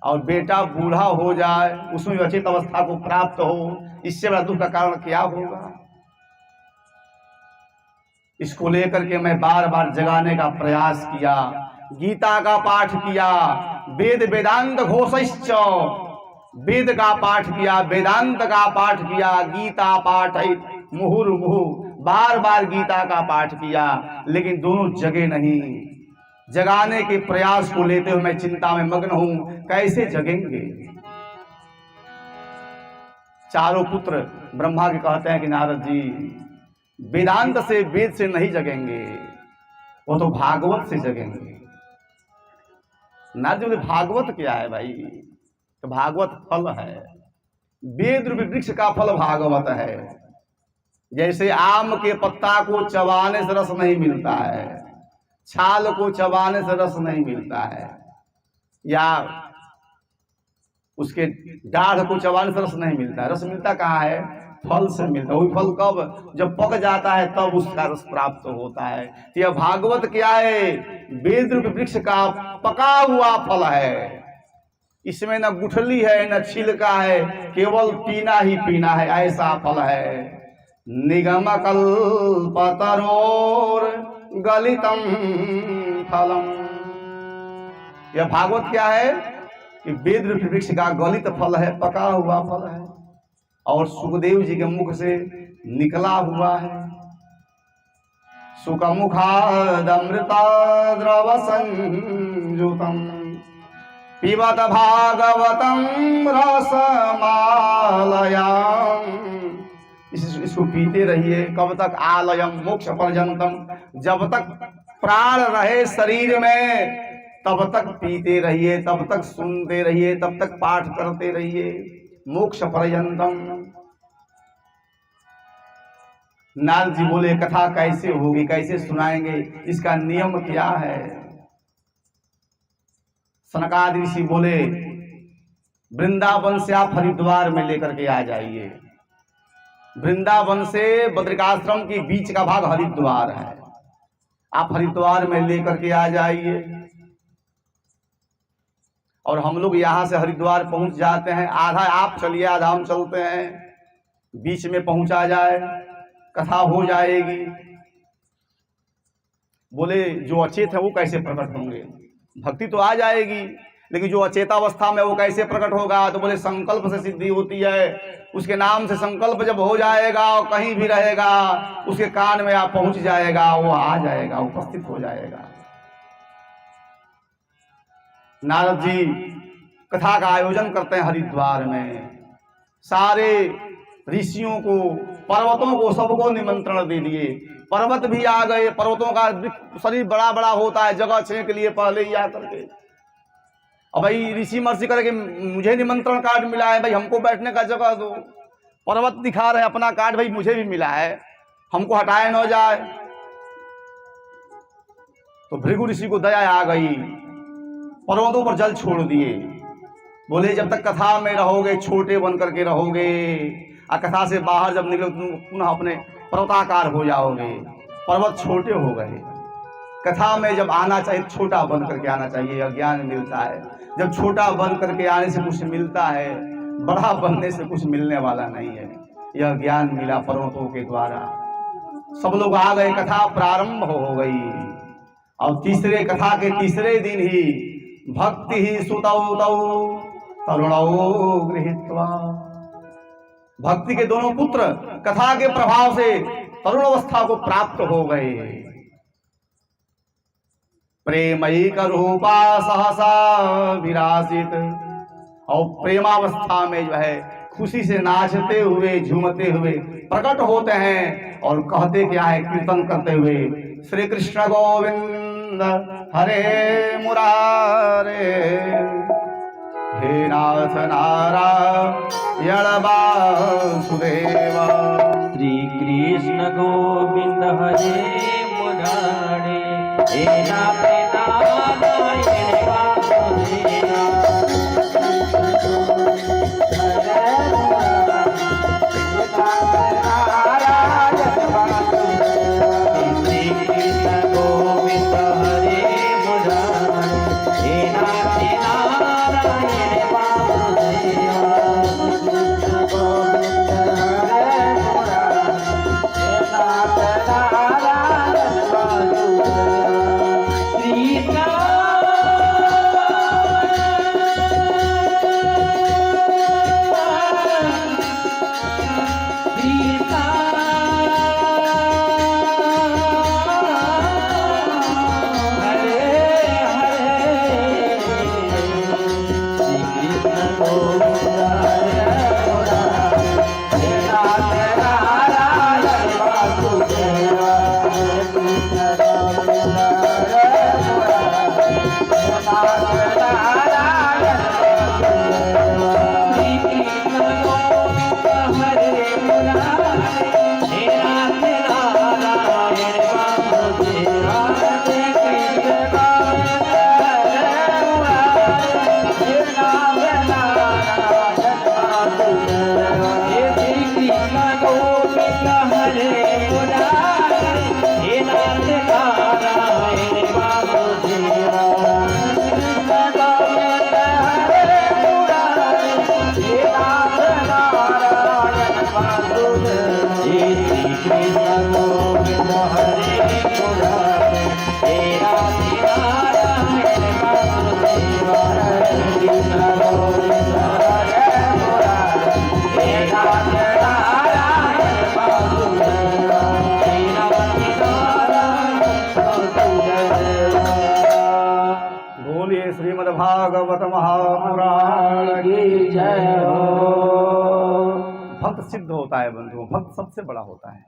[SPEAKER 2] और बेटा बूढ़ा हो जाए, उसमें अचेत अवस्था को प्राप्त हो, इससे बड़ा दुख का कारण क्या होगा? इसको लेकर के मैं बार बार जगाने का प्रयास किया, गीता का पाठ किया, वेद वेदांत घोषश्च, वेद का पाठ किया, वेदांत का पाठ किया, गीता पाठ मुहुर्मुहु, बार बार गीता का पाठ किया, लेकिन दोनों जगे नहीं। जगाने के प्रयास को लेते हुए मैं चिंता में मग्न हूं, कैसे जगेंगे? चारों पुत्र ब्रह्मा के कहते हैं कि नारद जी वेदांत से, वेद से नहीं जगेंगे, वो तो भागवत से जगेंगे। नारद जी बोले भागवत क्या है भाई? तो भागवत फल है, वेद रूपी वृक्ष का फल भागवत है। जैसे आम के पत्ता को चबाने से रस नहीं मिलता है, छाल को चबाने से रस नहीं मिलता है, या उसके डाढ़ को चबाने से रस नहीं मिलता है। रस मिलता कहाँ है? फल से मिलता है। वही फल कब? जब पक जाता है तब उसका रस प्राप्त होता है। तो यह भागवत क्या है? वेद रूपी वृक्ष का पका हुआ फल है। इसमें न गुठली है न छिलका है, केवल पीना ही पीना है, ऐसा फल है। निगम कल्पतरोर गलितम फलम। यह भागवत क्या है कि वेद रूपी वृक्ष का गलित फल है, पका हुआ फल है, और सुखदेव जी के मुख से निकला हुआ है। सुखमुखादमृता द्रव संयुतम पिबत भागवतम रसमालयम। इसको पीते रहिए। कब तक? आलयम मोक्ष पर्यंतम। जब तक प्राण रहे शरीर में तब तक पीते रहिए, तब तक सुनते रहिए, तब तक पाठ करते रहिए, मोक्ष पर्यंतम। नारद जी बोले कथा कैसे होगी, कैसे सुनाएंगे, इसका नियम क्या है? सनकादि ऋषि बोले वृंदावन से आप हरिद्वार में लेकर के आ जाइए। वृंदावन से बद्रिकाश्रम के बीच का भाग हरिद्वार है, आप हरिद्वार में लेकर के आ जाइए। और हम लोग यहाँ से हरिद्वार पहुंच जाते हैं, आधा आप चलिए आधा हम चलते हैं, बीच में पहुंचा जाए, कथा हो जाएगी। बोले जो अचेत है वो कैसे प्रकट होंगे? भक्ति तो आ जाएगी, लेकिन जो अचेतावस्था में वो कैसे प्रकट होगा? तो बोले संकल्प से सिद्धि होती है। उसके नाम से संकल्प जब हो जाएगा और कहीं भी रहेगा, उसके कान में आप पहुंच जाएगा, वो आ जाएगा, उपस्थित हो जाएगा। नारद जी कथा का आयोजन करते हैं हरिद्वार में। सारे ऋषियों को, पर्वतों को, सबको निमंत्रण दे दिए। पर्वत भी आ गए। पर्वतों का शरीर बड़ा बड़ा होता है, जगह छेड़ के लिए पहले ही आकर के। अब भाई ऋषि महर्षि करके मुझे निमंत्रण कार्ड मिला है, भाई हमको बैठने का जगह दो। पर्वत दिखा रहे अपना कार्ड, भाई मुझे भी मिला है, हमको हटाए न जाए। तो भृगु ऋषि को दया आ गई, पर्वतों पर जल छोड़ दिए। बोले जब तक कथा में रहोगे छोटे बन करके रहोगे, और कथा से बाहर जब निकलो तुम पुनः अपने पर्वताकार हो जाओगे। पर्वत छोटे हो गए। कथा में जब आना चाहिए छोटा बन करके आना चाहिए, यह ज्ञान मिलता है। जब छोटा बन करके आने से कुछ मिलता है, बड़ा बनने से कुछ मिलने वाला नहीं है। यह ज्ञान मिला पर्वतों के द्वारा। सब लोग आ गए, कथा प्रारंभ हो गई। और तीसरे कथा के तीसरे दिन ही भक्ति ही सुतौ तौ तरुणौ गृहीत्वा। भक्ति के दोनों पुत्र कथा के प्रभाव से तरुण अवस्था को प्राप्त हो गए। प्रेमैक रूपा सहसा विराजित। और प्रेमावस्था में जो है खुशी से नाचते हुए झूमते हुए प्रकट होते हैं। और कहते क्या है कीर्तन करते हुए, श्री कृष्ण गोविंद हरे मुरारे, हे नाथ नारायण वासुदेवा।
[SPEAKER 1] श्री कृष्ण गोविंद हरे मुरारे, हे नाथ नारायण वासुदेवा।
[SPEAKER 2] भागवत महापुराण की जय हो। भक्त सिद्ध होता है बंधुओं, भक्त सबसे बड़ा होता है।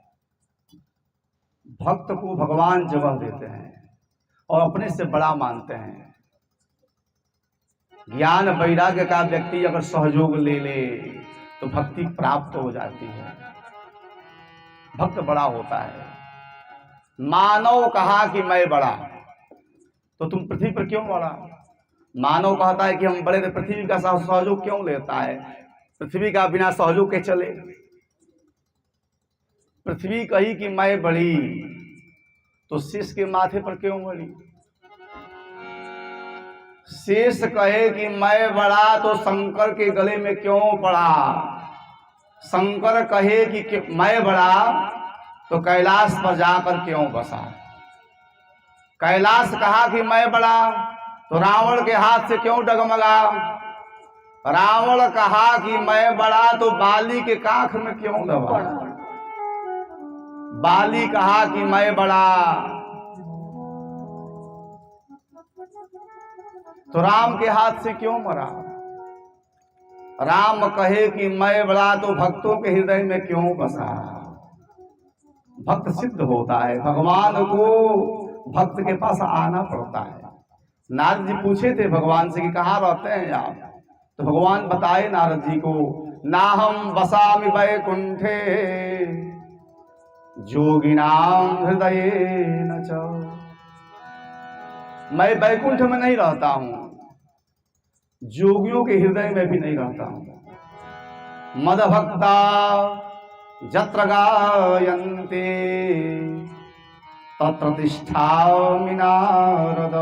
[SPEAKER 2] भक्त को भगवान जगह देते हैं और अपने से बड़ा मानते हैं। ज्ञान वैराग्य का व्यक्ति अगर सहयोग ले ले तो भक्ति प्राप्त हो जाती है। भक्त बड़ा होता है। मानव कहा कि मैं बड़ा, तो तुम पृथ्वी पर क्यों बड़ा? मानव कहता है कि हम बड़े, तो पृथ्वी का सहयोग क्यों लेता है? पृथ्वी का बिना सहयोग के चले। पृथ्वी कही कि मैं बड़ी, तो शेष के माथे पर क्यों बड़ी? शेष कहे कि मैं बड़ा, तो शंकर के गले में क्यों पड़ा? शंकर कहे कि मैं बड़ा, तो कैलाश पर जाकर क्यों बसा? कैलाश कहा कि मैं बड़ा, तो रावण के हाथ से क्यों डगमगा? रावण कहा कि मैं बड़ा, तो बाली के काख में क्यों दबा? बाली कहा कि मैं बड़ा, तो राम के हाथ से क्यों मरा? राम कहे कि मैं बड़ा, तो भक्तों के हृदय में क्यों बसा? भक्त सिद्ध होता है। भगवान को भक्त के पास आना पड़ता है। नारद जी पूछे थे भगवान से कि कहाँ रहते हैं आप? तो भगवान बताए नारद जी को, ना हम बसामि वैकुंठे जोगिनाम हृदय न च। मैं वैकुंठ में नहीं रहता हूं, जोगियों के हृदय में भी नहीं रहता हूं। मद भक्ता जत्र गायन्ते तत्र तिष्ठामि नारद।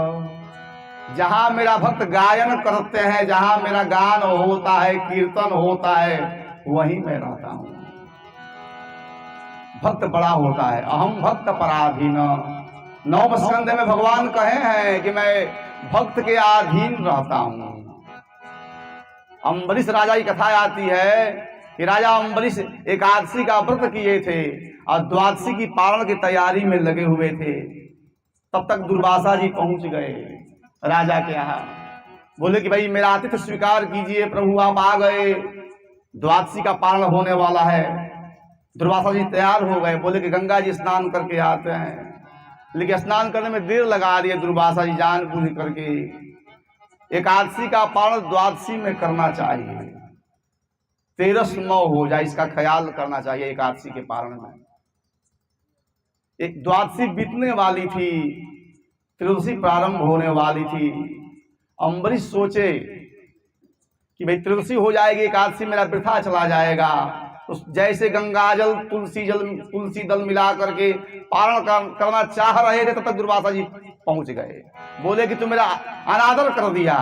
[SPEAKER 2] जहां मेरा भक्त गायन करते हैं, जहां मेरा गान होता है, कीर्तन होता है, वहीं मैं रहता हूं। भक्त बड़ा होता है। अहम भक्त पराधीन। 9वें स्कंध में भगवान कहे हैं कि मैं भक्त के अधीन रहता हूं। अम्बरीश राजा की कथा आती है कि राजा अम्बरीश एकादशी का व्रत किए थे और द्वादशी की पारण की तैयारी में लगे हुए थे। तब तक दुर्वासा जी पहुंच गए राजा के यहाँ। बोले कि भाई मेरा आतिथ्य स्वीकार कीजिए, प्रभु आप आ गए, द्वादशी का पारण होने वाला है। दुर्वासा जी तैयार हो गए। बोले कि गंगा जी स्नान करके आते हैं, लेकिन स्नान करने में देर लगा दिए दुर्वासा जी जानबूझ करके। एकादशी का पारण द्वादशी में करना चाहिए, 13 हो जाए, इसका ख्याल करना चाहिए एकादशी के पारण में। एक द्वादशी बीतने वाली थी, त्रयोदशी प्रारंभ होने वाली थी। अम्बरीश सोचे कि भाई त्रयोदशी हो जाएगी, एकादशी मेरा वृथा चला जाएगा। तो जैसे गंगा जल तुलसी दल मिला करके पारण करना चाह रहे थे, तब तक दुर्वासा जी पहुंच गए। बोले कि तुम मेरा अनादर कर दिया,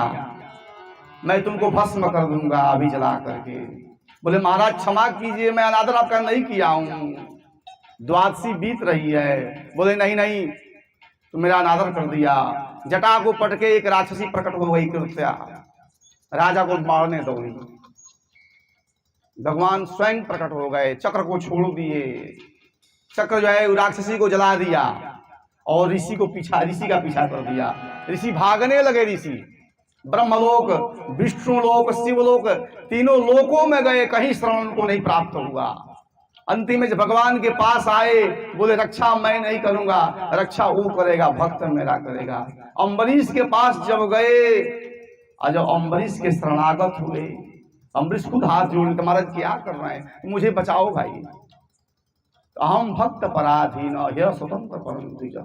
[SPEAKER 2] मैं तुमको भस्म कर दूंगा अभी जला करके। बोले महाराज क्षमा कीजिए, मैं अनादर आपका नहीं किया हूं, द्वादशी बीत रही है। बोले नहीं नहीं, तुम मेरा अनादर कर दिया। जटा को पटके एक राक्षसी प्रकट हो गई कृत्या, राजा को मारने दौड़ी। भगवान स्वयं प्रकट हो गए, चक्र को छोड़ दिए। चक्र जो है राक्षसी को जला दिया और ऋषि का पीछा कर दिया। ऋषि भागने लगे। ऋषि ब्रह्मलोक, विष्णुलोक, शिवलोक, तीनों लोकों में गए, कहीं शरण उनको नहीं प्राप्त हुआ। अंतिम में जब भगवान के पास आए, बोले रक्षा मैं नहीं करूंगा, रक्षा वो करेगा, भक्त मेरा करेगा। अम्बरीश के पास जब गए और जब अम्बरीश के शरणागत हुए, अम्बरीश खुद हाथ जोड़ के महाराज क्या कर रहे हैं, मुझे बचाओ भाई। अहम भक्त पराधीन यह स्वतंत्र परम द्विज।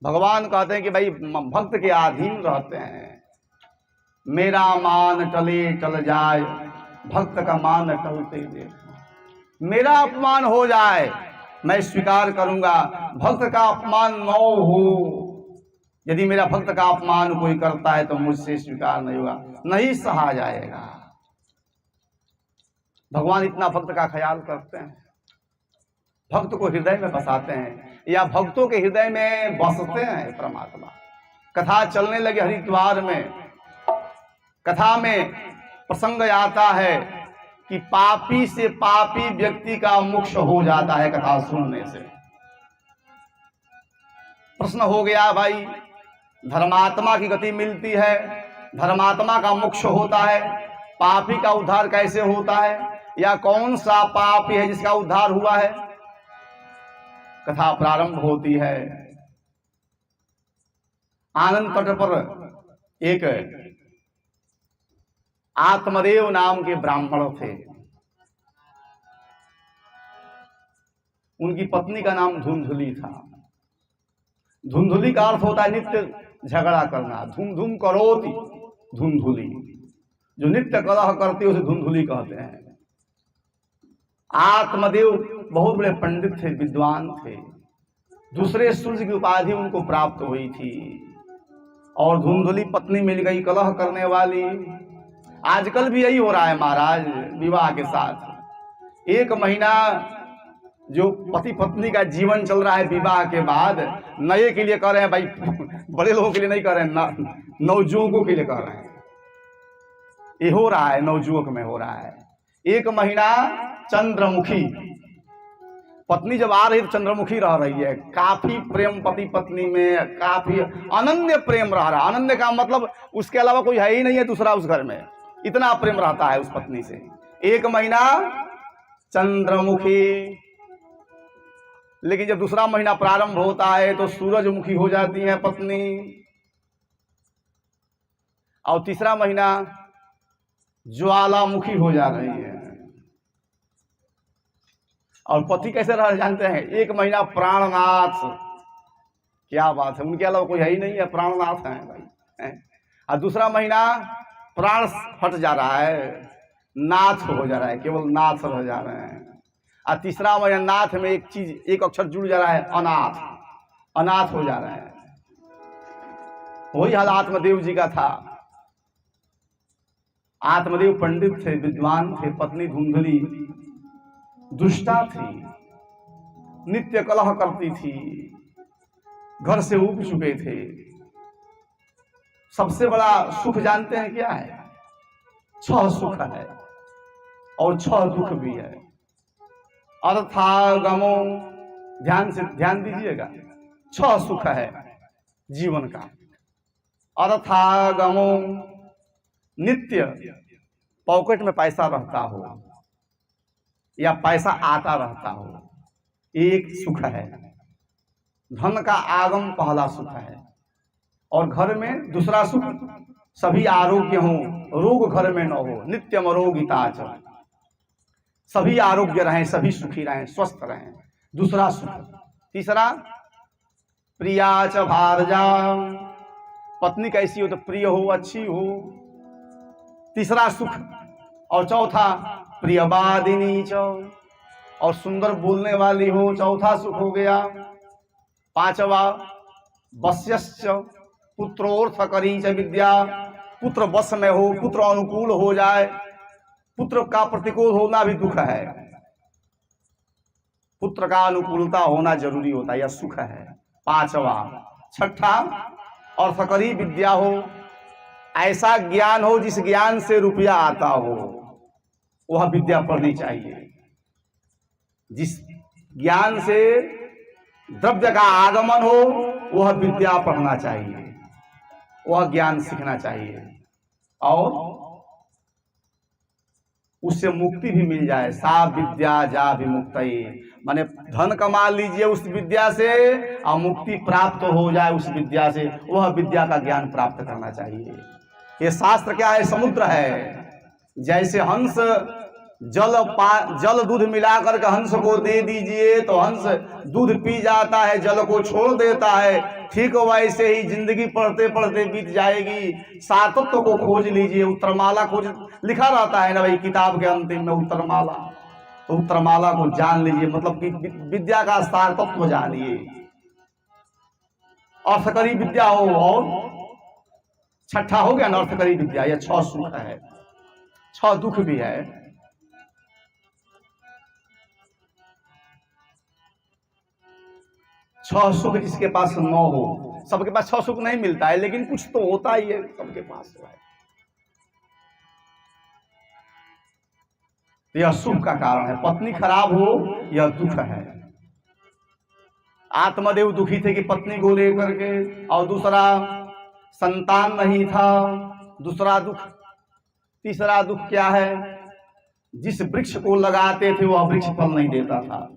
[SPEAKER 2] भगवान कहते हैं कि भाई भक्त के अधीन रहते हैं, मेरा मान टले टल जाए, भक्त का मान टलते देख। मेरा अपमान हो जाए मैं स्वीकार करूंगा, भक्त का अपमान न हो। यदि मेरा भक्त का अपमान कोई करता है तो मुझसे स्वीकार नहीं होगा, नहीं सहा जाएगा। भगवान इतना भक्त का ख्याल करते हैं, भक्त को हृदय में बसाते हैं, या भक्तों के हृदय में बसते हैं परमात्मा। कथा चलने लगे हरिद्वार में, कथा में प्रसंग आता है कि पापी से पापी व्यक्ति का मोक्ष हो जाता है कथा सुनने से। प्रश्न हो गया भाई, धर्मात्मा की गति मिलती है, धर्मात्मा का मोक्ष होता है, पापी का उद्धार कैसे होता है, या कौन सा पापी है जिसका उद्धार हुआ है। कथा प्रारंभ होती है। आनंद तट पर एक आत्मदेव नाम के ब्राह्मण थे, उनकी पत्नी का नाम धुंधुली था। धुंधुली का अर्थ होता है नित्य झगड़ा करना, धूम धूम करोति धुंधुली, जो नित्य कलह करती है उसे धुंधुली कहते हैं। आत्मदेव बहुत बड़े पंडित थे, विद्वान थे, दूसरे सूर्य की उपाधि उनको प्राप्त हुई थी, और धुंधुली पत्नी मिल गई कलह करने वाली। आजकल भी यही हो रहा है महाराज, विवाह के साथ 1 महीना जो पति पत्नी का जीवन चल रहा है, विवाह के बाद नए के लिए कर रहे हैं भाई, बड़े लोगों के लिए नहीं कर रहे हैं, नवजुवकों के लिए कर रहे हैं। ये हो रहा है, नवजुवक में हो रहा है। 1 महीना चंद्रमुखी, पत्नी जब आ रही तो चंद्रमुखी रह रही है, काफी प्रेम पति पत्नी में, काफी अनन्य प्रेम रह रहा है। अनन्य का मतलब उसके अलावा कोई है ही नहीं है दूसरा उस घर में, इतना प्रेम रहता है उस पत्नी से। 1 महीना चंद्रमुखी, लेकिन जब दूसरा महीना प्रारंभ होता है तो सूरजमुखी हो जाती है पत्नी, और तीसरा महीना ज्वालामुखी हो जा रही है। और पति कैसे रह जानते हैं, 1 महीना प्राणनाथ, क्या बात है, उनके अलावा कोई है ही नहीं है, प्राणनाथ है भाई। और दूसरा महीना प्राण हट जा रहा है, नाथ हो जा रहा है, केवल नाथ रह जा रहे हैं। और तीसरा महीना नाथ में एक चीज, एक अक्षर जुड़ जा रहा है, अनाथ, अनाथ हो जा रहा है। वही हाल आत्मदेव जी का था। आत्मदेव पंडित थे, विद्वान थे, पत्नी धुंधुली दुष्टा थी, नित्य कलह करती थी, घर से उब चुके थे। सबसे बड़ा सुख जानते हैं क्या है? 6 सुख है और 6 दुख भी है। अर्थागमो, ध्यान दीजिएगा, 6 सुख है जीवन का। अर्थागमो, नित्य पॉकेट में पैसा रहता हो या पैसा आता रहता हो, एक सुख है। धन का आगम पहला सुख है। और घर में दूसरा सुख, सभी आरोग्य हो, रोग घर में न हो, नित्यम रोगिता च, सभी आरोग्य रहें, सभी सुखी रहें, स्वस्थ रहें, दूसरा सुख। तीसरा प्रिया च भारजा, पत्नी कैसी हो तो प्रिय हो, अच्छी हो, तीसरा सुख। और चौथा प्रियवादिनी च, और सुंदर बोलने वाली हो, चौथा सुख हो गया। 5वां वश्यश्च पुत्रोर्थकरी च विद्या, पुत्र वश में हो, पुत्र अनुकूल हो जाए, पुत्र का प्रतिकूल होना भी दुख है, पुत्र का अनुकूलता होना जरूरी होता है, यह सुख है। 5वां। 6ठा अर्थकरी विद्या हो, ऐसा ज्ञान हो जिस ज्ञान से रुपया आता हो, वह विद्या पढ़नी चाहिए। जिस ज्ञान से द्रव्य का आगमन हो वह विद्या पढ़ना चाहिए, वह ज्ञान सीखना चाहिए, और उससे मुक्ति भी मिल जाए। सा विद्या जा विमुक्तये, माने धन कमा लीजिए उस विद्या से और मुक्ति प्राप्त हो जाए उस विद्या से, वह विद्या का ज्ञान प्राप्त करना चाहिए। ये शास्त्र क्या है? समुद्र है। जैसे हंस जल दूध मिला करके हंस को दे दीजिए तो हंस दूध पी जाता है, जल को छोड़ देता है। ठीक वैसे ही जिंदगी पढ़ते पढ़ते बीत जाएगी। सारतत्व को खोज लीजिए, उत्तरमाला खोज लिखा रहता है ना भाई किताब के अंतिम में उत्तरमाला, तो उत्तरमाला को जान लीजिए, मतलब कि विद्या का सारतत्व जानिए। अर्थकरी विद्या हो और छठा हो गया अनर्थकरी विद्या, यह 6 सुख है, 6 दुख भी है। 6 सुख जिसके पास 9 हो, सबके पास 6 सुख नहीं मिलता है, लेकिन कुछ तो होता ही है सबके पास है। यह सुख का कारण है। पत्नी खराब हो यह दुख है। आत्मदेव दुखी थे कि पत्नी को लेकर के, और दूसरा संतान नहीं था, दूसरा दुख। तीसरा दुख क्या है? जिस वृक्ष को लगाते थे वह वृक्ष फल नहीं देता था।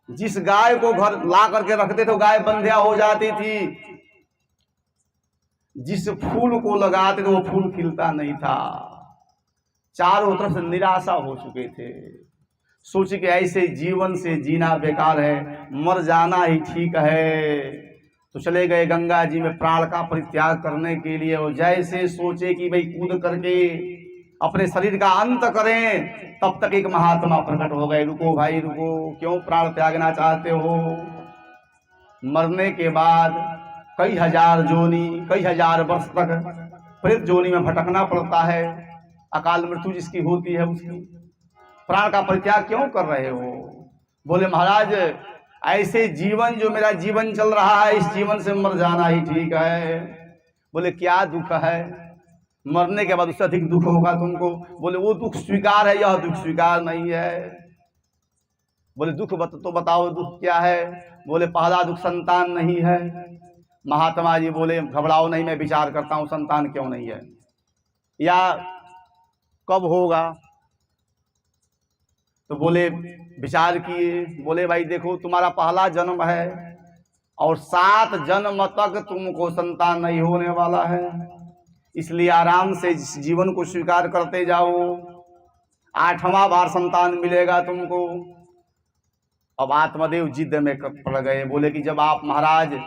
[SPEAKER 2] जिस गाय को घर ला करके रखते थे गाय बंध्या हो जाती थी। जिस फूल को लगाते थे वो फूल खिलता नहीं था। चारों तरफ से निराशा हो चुके थे। सोचे कि ऐसे जीवन से जीना बेकार है, मर जाना ही ठीक है। तो चले गए गंगा जी में प्राण का परित्याग करने के लिए। और जैसे सोचे कि भाई कूद करके अपने शरीर का अंत करें, तब तक एक महात्मा प्रकट हो गए। रुको भाई रुको, क्यों प्राण त्यागना चाहते हो? मरने के बाद कई हजार जोनी, कई हजार वर्ष तक प्रेत जोनी में भटकना पड़ता है। अकाल मृत्यु जिसकी होती है उसकी। प्राण का परित्याग क्यों कर रहे हो? बोले महाराज ऐसे जीवन जो मेरा जीवन चल रहा है, इस जीवन से मर जाना ही ठीक है। बोले क्या दुख है? मरने के बाद उससे अधिक दुख होगा तुमको। बोले वो दुख स्वीकार है, यह दुख स्वीकार नहीं है। बोले दुख तो बताओ दुख क्या है? बोले पहला दुख संतान नहीं है। महात्मा जी बोले घबराओ नहीं, मैं विचार करता हूं संतान क्यों नहीं है या कब होगा। तो बोले विचार किए। बोले भाई देखो तुम्हारा पहला जन्म है और 7 जन्म तक तुमको संतान नहीं होने वाला है, इसलिए आराम से इस जीवन को स्वीकार करते जाओ। 8वां बार संतान मिलेगा तुमको। अब आत्मदेव जिद में पड़ गए। बोले कि जब आप महाराज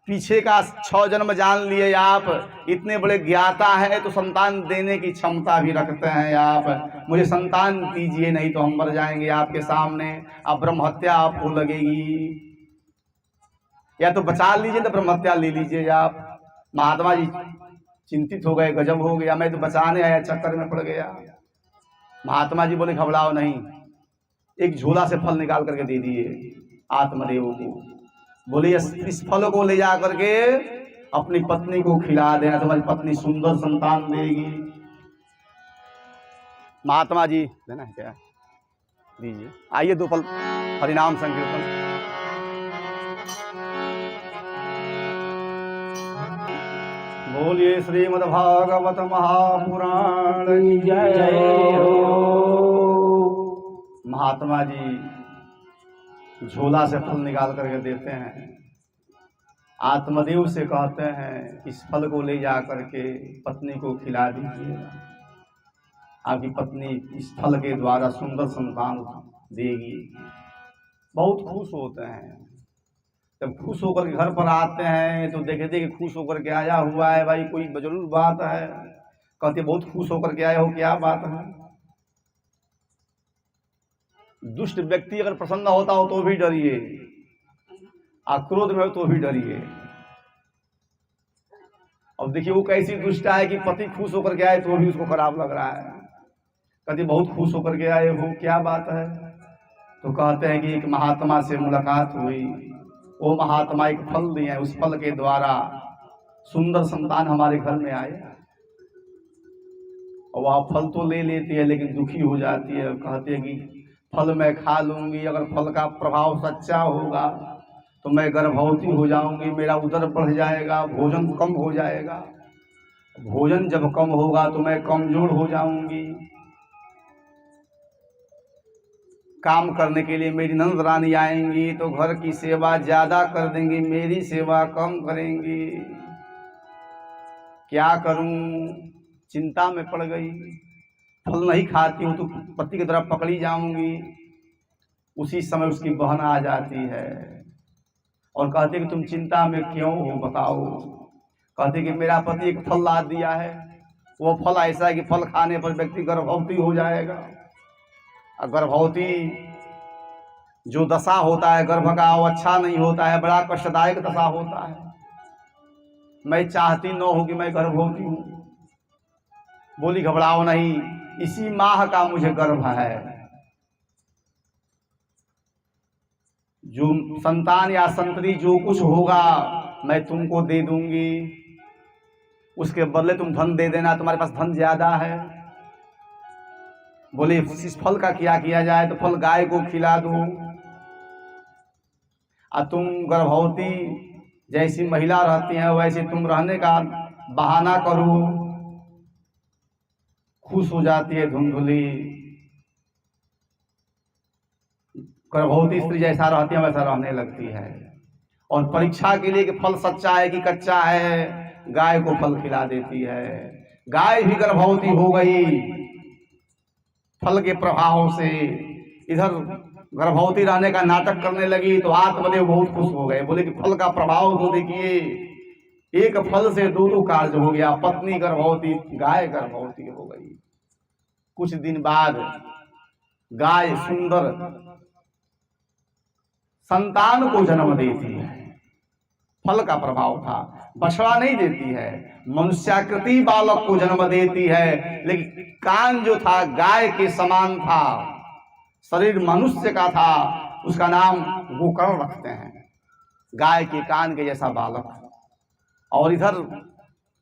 [SPEAKER 2] पीछे का 6 जन्म जान लिए, आप इतने बड़े ज्ञाता हैं, तो संतान देने की क्षमता भी रखते हैं आप, मुझे संतान दीजिए, नहीं तो हम मर जाएंगे आपके सामने। अब ब्रह्म हत्या आपको लगेगी, या तो बचा लीजिए तो ब्रह्म हत्या ले लीजिए आप। महात्मा जी चिंतित हो गए, गजब हो गया, मैं तो बचाने आया चक्कर में पड़ गया। महात्मा जी बोले घबराओ नहीं, एक झोला से फल निकाल करके दे दिए आत्मदेव को। बोले इस फल को ले जा करके अपनी पत्नी को खिला देना, तुम्हारी पत्नी सुंदर संतान देगी। महात्मा जी लेना है क्या? दीजिए, आइए 2 फल हरिनाम संकीर्तन। बोलिए श्रीमद् भागवत महापुराण की जय हो। महात्मा जी झोला से फल निकाल करके देते हैं। आत्मदेव से कहते हैं इस फल को ले जा करके पत्नी को खिला दीजिए, आपकी पत्नी इस फल के द्वारा सुंदर संतान देगी। बहुत खुश होते हैं। जब खुश होकर घर पर आते हैं तो देखे थे कि खुश होकर के आया हुआ है, भाई कोई जरूर बात है। कहते बहुत खुश होकर के आए हो, क्या बात है? दुष्ट व्यक्ति अगर प्रसन्न होता हो तो भी डरिए, क्रोध में हो तो भी डरिए। अब देखिए वो कैसी दुष्ट है कि पति खुश होकर के आए तो भी उसको खराब लग रहा है। कहते बहुत खुश होकर के आए हो, क्या बात है? तो कहते हैं कि एक महात्मा से मुलाकात हुई, वो महात्मा एक फल दिए, उस फल के द्वारा सुंदर संतान हमारे घर में आए। और वह फल तो ले लेती है लेकिन दुखी हो जाती है। कहती है कि फल मैं खा लूंगी, अगर फल का प्रभाव सच्चा होगा तो मैं गर्भवती हो जाऊंगी, मेरा उदर बढ़ जाएगा, भोजन कम हो जाएगा। भोजन जब कम होगा तो मैं कमजोर हो जाऊंगी। काम करने के लिए मेरी नंद रानी आएंगी तो घर की सेवा ज्यादा कर देंगी, मेरी सेवा कम करेंगी। क्या करूं? चिंता में पड़ गई। फल नहीं खाती हूँ तो पति की तरफ पकड़ी जाऊंगी। उसी समय उसकी बहन आ जाती है और कहती कि तुम चिंता में क्यों हो, बताओ। कहती कि मेरा पति एक फल ला दिया है, वो फल ऐसा है कि फल खाने पर व्यक्ति गर्भवती हो जाएगा। और गर्भवती जो दशा होता है गर्भ का वो अच्छा नहीं होता है, बड़ा कष्टदायक दशा होता है। मैं चाहती न हूं कि मैं गर्भवती हूँ। बोली घबराओ नहीं, इसी माह का मुझे गर्भ है। जो संतान या संतति जो कुछ होगा मैं तुमको दे दूंगी, उसके बदले तुम धन दे देना, तुम्हारे पास धन ज्यादा है। बोले इस फल का क्या किया जाए, तो फल गाय को खिला दो। और तुम गर्भवती जैसी महिला रहती हैं वैसे तुम रहने का बहाना करो। खुश हो जाती है धुंधुली। गर्भवती स्त्री जैसा रहती है वैसा रहने लगती है। और परीक्षा के लिए कि फल सच्चा है कि कच्चा है, गाय को फल खिला देती है। गाय भी गर्भवती हो गई फल के प्रभाव से। इधर गर्भवती रहने का नाटक करने लगी तो आत्मदेव बहुत खुश हो गए। बोले कि फल का प्रभाव तो देखिए, एक फल से दो कार्य हो गया। पत्नी गर्भवती, गाय गर्भवती हो गई। कुछ दिन बाद गाय सुंदर संतान को जन्म देती है। फल का प्रभाव था, बछड़ा नहीं देती है, मनुष्याकृति बालक को जन्म देती है। लेकिन कान जो था गाय के समान था, शरीर मनुष्य का था, उसका नाम गोकर्ण रखते हैं। गाय के कान के जैसा बालक। और इधर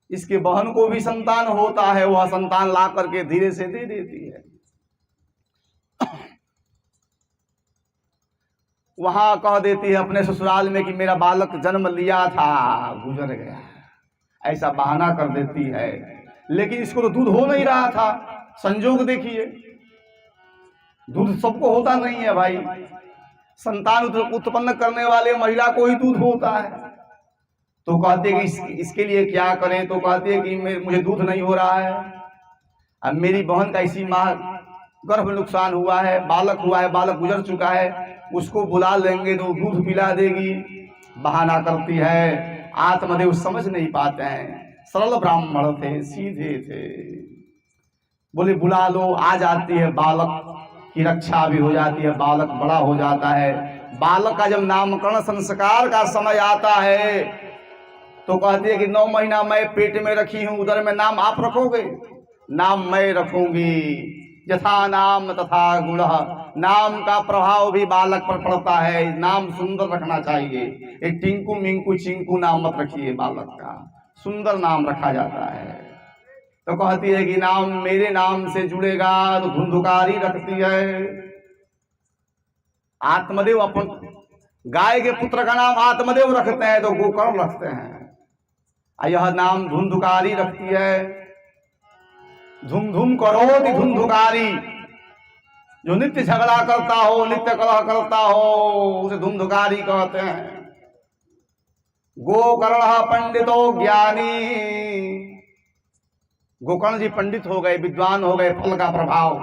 [SPEAKER 2] इसके बहन को भी संतान होता है, वह संतान ला करके धीरे से दे देती है। वहां कह देती है अपने ससुराल में कि मेरा बालक जन्म लिया था, गुजर गया, ऐसा बहाना कर देती है। लेकिन इसको तो दूध हो नहीं रहा था। संजोग देखिए, दूध सबको होता नहीं है भाई। संतान उत्पन्न करने वाले महिला को ही दूध होता है। तो कहते हैं कि इसके लिए क्या करें, तो कहते हैं कि मुझे दूध नहीं हो रहा है। अब मेरी बहन का इसी माह गर्भ नुकसान हुआ है, बालक हुआ है, बालक गुजर चुका है, उसको बुला लेंगे तो दूध पिला देगी। बहाना करती है। आत्मदेव समझ नहीं पाते हैं, सरल ब्राह्मण थे, सीधे थे। बोले बुला लो। आ जाती है, बालक की रक्षा भी हो जाती है, बालक बड़ा हो जाता है। बालक का जब नामकरण संस्कार का समय आता है तो कहती है कि 9 महीना मैं पेट में रखी हूं, उधर में नाम आप रखोगे? नाम मैं रखूंगी। यथा नाम तथा गुण, नाम का प्रभाव भी बालक पर पड़ता है। नाम सुंदर रखना चाहिए। एक टिंकू मिंकू चिंकू नाम मत रखिए, बालक का सुंदर नाम रखा जाता है। तो कहती है कि नाम मेरे नाम से जुड़ेगा, तो धुंधुकारी रखती है। आत्मदेव अपन गाय के पुत्र का नाम आत्मदेव रखते हैं तो गोकर्ण रखते हैं। यह नाम धुंधुकारी रखती है। धुम धुम करोति धुंधुकारी, जो नित्य झगड़ा करता हो, नित्य कलह करता हो, उसे धुंधुकारी कहते हैं। गोकर्ण पंडितो ज्ञानी, गोकर्ण जी पंडित हो गए, विद्वान हो गए, फल का प्रभाव।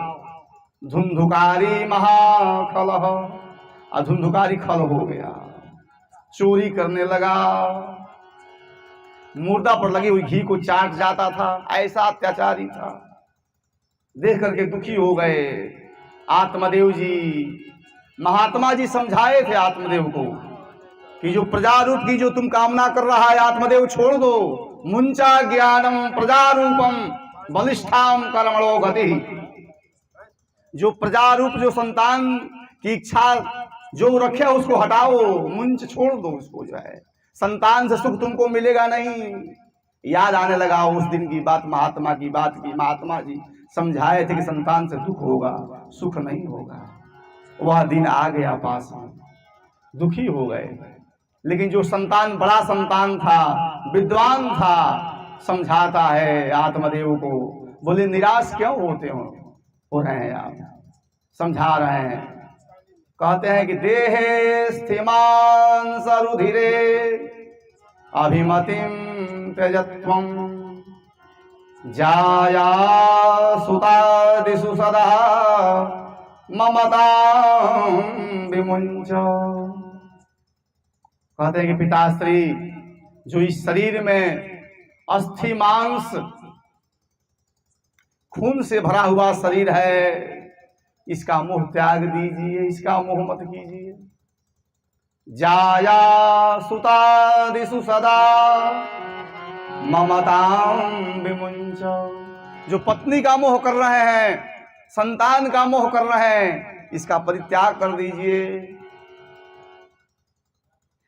[SPEAKER 2] धुंधुकारी महाखलह, धुंधुकारी खल हो गया, चोरी करने लगा। मुर्दा पर लगी हुई घी को चाट जाता था, ऐसा अत्याचारी था। देख करके दुखी हो गए आत्मदेव जी। महात्मा जी समझाए थे आत्मदेव को कि जो प्रजारूप की जो तुम कामना कर रहा है आत्मदेव छोड़ दो। मुंचा ज्ञानम प्रजारूपम बलिष्ठाम कर्मणो गति। जो प्रजारूप जो संतान की इच्छा जो रखे उसको हटाओ, मुंच छोड़ दो उसको। जो है संतान से सुख तुमको मिलेगा नहीं। याद आने लगा उस दिन की बात, महात्मा की बात की। महात्मा जी समझाए थे कि संतान से दुख होगा, सुख नहीं होगा। वह दिन आ गया पास में, दुखी हो गए। लेकिन जो संतान बड़ा संतान था, विद्वान था, समझाता है आत्मदेव को। बोले निराश क्यों हो रहे हैं आप? समझा रहे हैं। कहते हैं कि देहे स्थिमान सरुधिरे अभिमतिम त्यजत्वम जाया सुतादिषु सदा ममता विमुंच। कहते हैं कि पिताश्री, जो इस शरीर में अस्थि मांस खून से भरा हुआ शरीर है, इसका मोह त्याग दीजिए, इसका मोह मत कीजिए। जाया सुतादिषु सदा ममतां विमुंच। जो पत्नी का मोह कर रहे हैं, संतान का मोह कर रहे हैं, इसका परित्याग कर दीजिए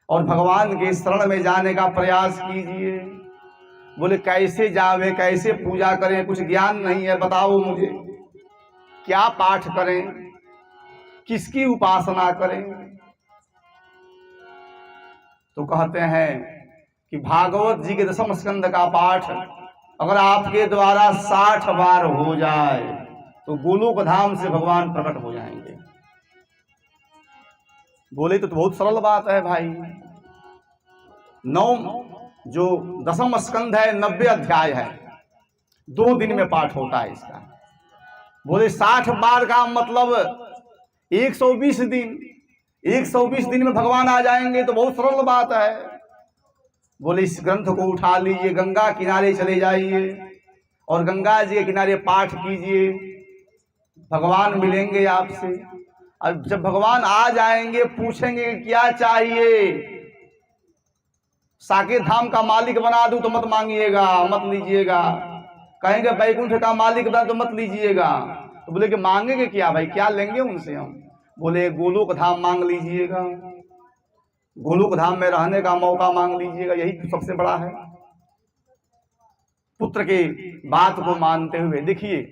[SPEAKER 2] और भगवान के शरण में जाने का प्रयास कीजिए। बोले कैसे जावे, कैसे पूजा करें, कुछ ज्ञान नहीं है, बताओ मुझे, क्या पाठ करें, किसकी उपासना करें? तो कहते हैं कि भागवत जी के 10वें स्कंद का पाठ अगर आपके द्वारा 60 बार हो जाए तो गोलोक धाम से भगवान प्रकट हो जाएंगे। बोले तो बहुत सरल बात है भाई। 9 जो 10वां स्कंद है 90 अध्याय है, 2 दिन में पाठ होता है इसका। बोले 60 बार का मतलब 120 दिन, 120 दिन में भगवान आ जाएंगे, तो बहुत सरल बात है। बोले इस ग्रंथ को उठा लीजिए, गंगा किनारे चले जाइए और गंगा जी के किनारे पाठ कीजिए, भगवान मिलेंगे आपसे। और जब भगवान आ जाएंगे पूछेंगे क्या चाहिए, साकेत धाम का मालिक बना दूं तो मत मांगिएगा, मत लीजिएगा। कहेंगे बैकुंठ का मालिक बना तो मत लीजिएगा। तो बोले कि मांगेंगे क्या भाई, क्या लेंगे उनसे हम? बोले गोलोक धाम मांग लीजिएगा, गोलोक धाम में रहने का मौका मांग लीजिएगा, यही तो सबसे बड़ा है। पुत्र के बात को मानते हुए देखिए,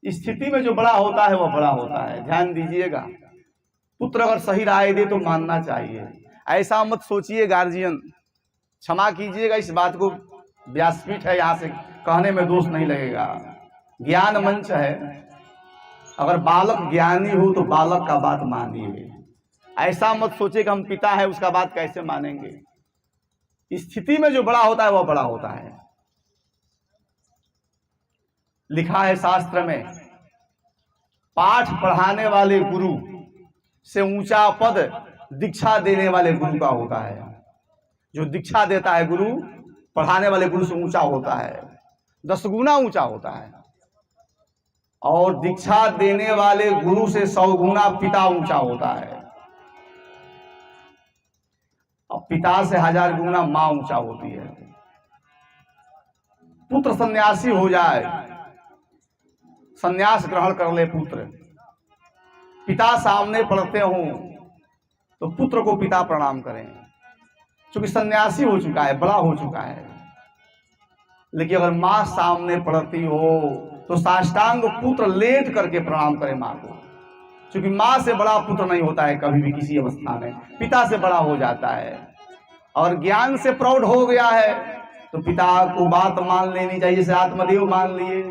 [SPEAKER 2] स्थिति में जो बड़ा होता है वह बड़ा होता है, ध्यान दीजिएगा। पुत्र अगर सही राय दे तो मानना चाहिए, ऐसा मत सोचिए गार्जियन, क्षमा कीजिएगा इस बात को, व्यासपीठ है, यहाँ से कहने में दोष नहीं लगेगा, ज्ञान मंच है। अगर बालक ज्ञानी हो तो बालक का बात मानिए, ऐसा मत सोचिए कि हम पिता है उसका बात कैसे मानेंगे। स्थिति में जो बड़ा होता है वह बड़ा होता है। लिखा है शास्त्र में, पाठ पढ़ाने वाले गुरु से ऊंचा पद दीक्षा देने वाले गुरु का होता है। जो दीक्षा देता है गुरु, पढ़ाने वाले गुरु से ऊंचा होता है, 10 गुना ऊंचा होता है। और दीक्षा देने वाले गुरु से 100 गुना पिता ऊंचा होता है। अब पिता से 1000 गुना मां ऊंचा होती है। पुत्र सन्यासी हो जाए, सन्यास ग्रहण कर ले पुत्र, पिता सामने पढ़ते हो तो पुत्र को पिता प्रणाम करें, क्योंकि सन्यासी हो चुका है, बड़ा हो चुका है। लेकिन अगर मां सामने पढ़ती हो तो साष्टांग पुत्र लेट करके प्रणाम करे मां को, क्योंकि मां से बड़ा पुत्र नहीं होता है कभी भी किसी अवस्था में, पिता से बड़ा हो जाता है। और ज्ञान से प्रौढ़ हो गया है तो पिता को बात मान लेनी चाहिए, जैसे आत्मदेव मान लिए।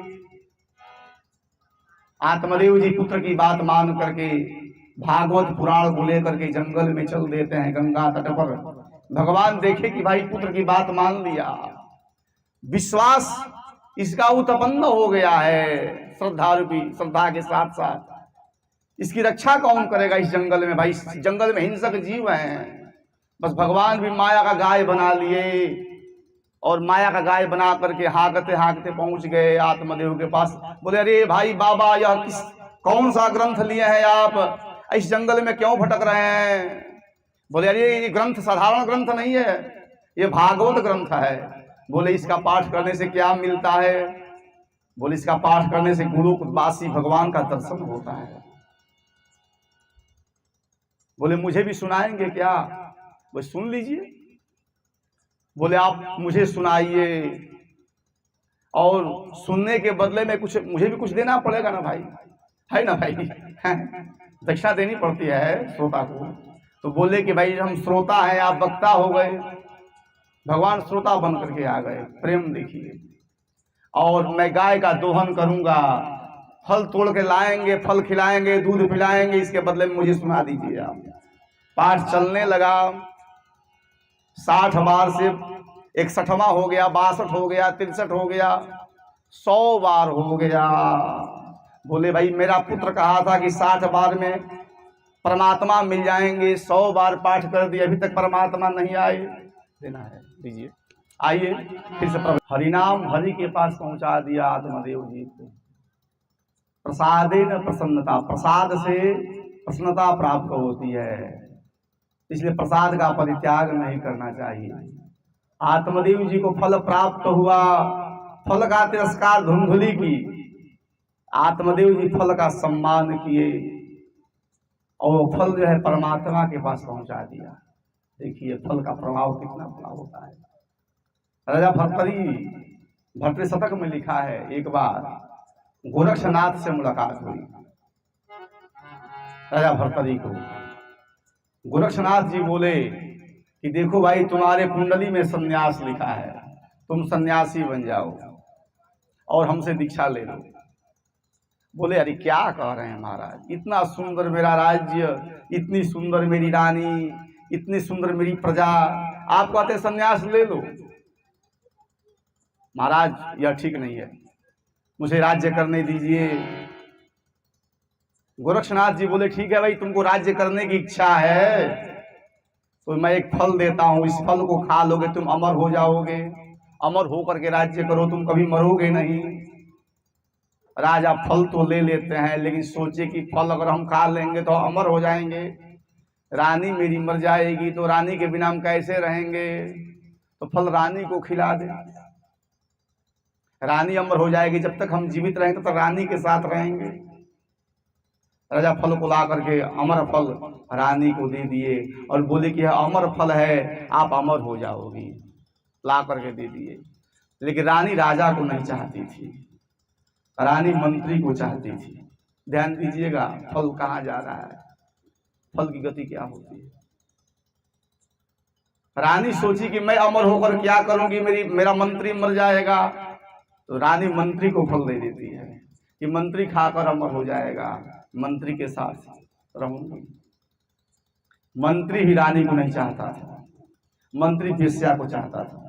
[SPEAKER 2] आत्मदेव जी पुत्र की बात मान करके भागवत पुराण को लेकर के जंगल में चल देते हैं, गंगा तट पर। भगवान देखे कि भाई पुत्र की बात मान लिया, विश्वास इसका उत्पन्न हो गया है, श्रद्धा रूपी, श्रद्धा के साथ साथ इसकी रक्षा कौन करेगा इस जंगल में? भाई इस जंगल में हिंसक जीव हैं। बस भगवान भी माया का गाय बना लिए और माया का गाय बना करके हाँकते हाँकते पहुंच गए आत्मदेव के पास। बोले अरे भाई बाबा, यह कौन सा ग्रंथ लिए हैं आप, इस जंगल में क्यों भटक रहे हैं? बोले अरे ये ग्रंथ साधारण ग्रंथ नहीं है, ये भागवत ग्रंथ है। बोले इसका पाठ करने से क्या मिलता है? बोले इसका पाठ करने से गोलोकवासी भगवान का दर्शन होता है। बोले मुझे भी सुनाएंगे क्या? बोले सुन लीजिए। बोले आप मुझे सुनाइए और सुनने के बदले में कुछ मुझे भी कुछ देना पड़ेगा ना भाई, है ना भाई, दक्षिणा देनी पड़ती है श्रोता को। तो बोले कि भाई हम श्रोता हैं, आप वक्ता हो गए। भगवान श्रोता बन करके आ गए। प्रेम देखिए। और मैं गाय का दोहन करूंगा, फल तोड़ के लाएंगे, फल खिलाएंगे, दूध पिलाएंगे, इसके बदले में मुझे सुना दीजिए आप। पाठ चलने लगा, 60 बार से 61वां हो गया, 62 हो गया, 63 हो गया, 100 बार हो गया। बोले भाई मेरा पुत्र कहा था कि 60 बार में परमात्मा मिल जाएंगे, 100 बार पाठ कर दिए, अभी तक परमात्मा नहीं आए। देना है, दीजिए। आइए फिर से हरिनाम हरि के पास पहुंचा दिया आत्मदेव जी को। प्रसादे न प्रसन्नता, प्रसाद से प्रसन्नता प्राप्त होती है, इसलिए प्रसाद का परित्याग नहीं करना चाहिए। आत्मदेव जी को फल प्राप्त हुआ, फल का तिरस्कार धुंधुली की, आत्मदेव जी फल का सम्मान किए और वो फल जो है परमात्मा के पास पहुंचा दिया। देखिए फल का प्रभाव कितना बड़ा होता है। राजा भर्तृहरि शतक में लिखा है, एक बार गोरक्षनाथ से मुलाकात हुई राजा भर्तृहरि को। गोरक्षनाथ जी बोले कि देखो भाई तुम्हारे कुंडली में सन्यास लिखा है, तुम सन्यासी बन जाओ और हमसे दीक्षा ले लो। बोले अरे क्या कह रहे हैं महाराज, इतना सुंदर मेरा राज्य, इतनी सुंदर मेरी रानी, इतनी सुंदर मेरी प्रजा, आप कहते सन्यास ले लो। महाराज यह ठीक नहीं है, मुझे राज्य करने दीजिए। गोरक्षनाथ जी बोले ठीक है भाई, तुमको राज्य करने की इच्छा है तो मैं एक फल देता हूं, इस फल को खा लोगे तुम अमर हो जाओगे, अमर होकर के राज्य करो, तुम कभी मरोगे नहीं। राजा फल तो ले लेते हैं, लेकिन सोचे कि फल अगर हम खा लेंगे तो अमर हो जाएंगे, रानी मेरी मर जाएगी तो रानी के बिना हम कैसे रहेंगे, तो फल रानी को खिला दे, रानी अमर हो जाएगी, जब तक हम जीवित रहेंगे तो रानी के साथ रहेंगे। राजा फल को ला करके अमर फल रानी को दे दिए और बोले कि यह अमर फल है, आप अमर हो जाओगी, ला करके दे दिए। लेकिन रानी राजा को नहीं चाहती थी, रानी मंत्री को चाहती थी। ध्यान दीजिएगा फल कहाँ जा रहा है, फल की गति क्या होती है। रानी सोची कि मैं अमर होकर क्या करूंगी, मेरा मंत्री मर जाएगा, तो रानी मंत्री को फल दे देती है कि मंत्री खाकर अमर हो जाएगा, मंत्री के साथ रहूंगी। मंत्री भी रानी को नहीं चाहता था, मंत्री वेश्या को चाहता था।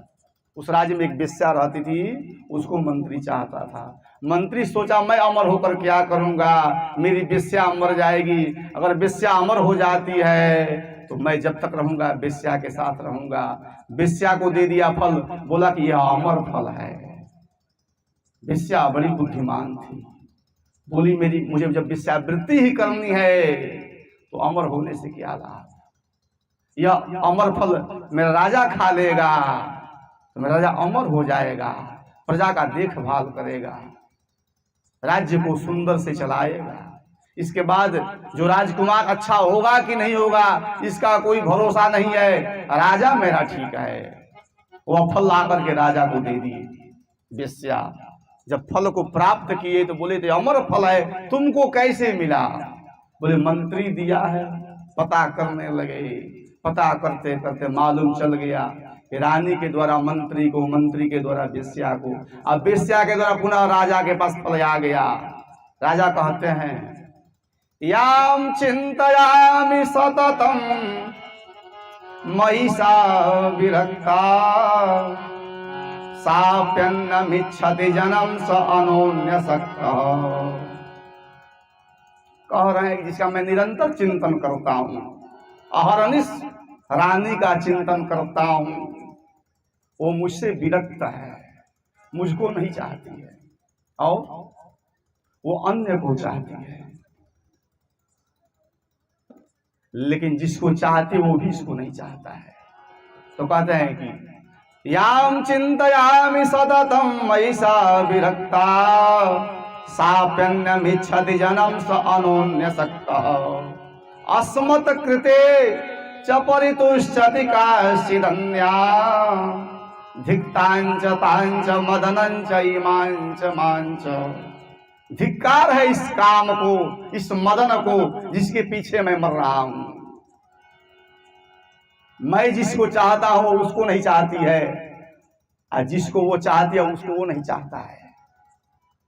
[SPEAKER 2] उस राज्य में एक वेश्या रहती थी, उसको मंत्री चाहता था। मंत्री सोचा मैं अमर होकर क्या करूंगा, मेरी वेश्या मर जाएगी, अगर वेश्या अमर हो जाती है तो मैं जब तक रहूंगा वेश्या के साथ रहूंगा। वेश्या को दे दिया फल, बोला कि यह अमर फल है। वेश्या बड़ी बुद्धिमान थी, बोली मुझे जब वेश्यावृत्ति ही करनी है तो अमर होने से क्या लाभ, यह अमर फल मेरा राजा खा लेगा तो मेरा राजा अमर हो जाएगा, प्रजा का देखभाल करेगा, राज्य को सुंदर से चलाएगा। इसके बाद जो राजकुमार अच्छा होगा कि नहीं होगा इसका कोई भरोसा नहीं है, राजा मेरा ठीक है। वह फल ला करके राजा को दे दिए। वेश्या जब फल को प्राप्त किए तो बोले थे अमर फल है, तुमको कैसे मिला, बोले मंत्री दिया है। पता करने लगे, पता करते करते मालूम चल गया कि रानी के द्वारा मंत्री को, मंत्री के द्वारा वेश्या को, अब वेश्या के द्वारा पुनः राजा के पास फल आ गया। राजा कहते हैं याम चिंतयामि सततम महिषा विरक्ता साप्यन्नमिच्छति जनम स अनोन्य सक्ता। कह रहे हैं जिसका मैं निरंतर चिंतन करता हूं, अहरनिश रानी का चिंतन करता हूं, वो मुझसे विरक्त है, मुझको नहीं चाहती है और वो अन्य को चाहती है। लेकिन जिसको चाहती वो भी इसको नहीं चाहता है। तो कहते हैं कि याम चिंतयामि सततम महिषा विरक्ता साप्यन्नमिच्छति जनम स अनोन्य सक्ता अस्मत् कृते च परितुष्यति काचिदन्या धिक्तांच तांच मदनंच इमांच मांच। धिक्कार है इस काम को, इस मदन को जिसके पीछे मैं मर रहा हूं। मैं जिसको चाहता हूं उसको नहीं चाहती है, और जिसको वो चाहती है उसको वो नहीं चाहता है।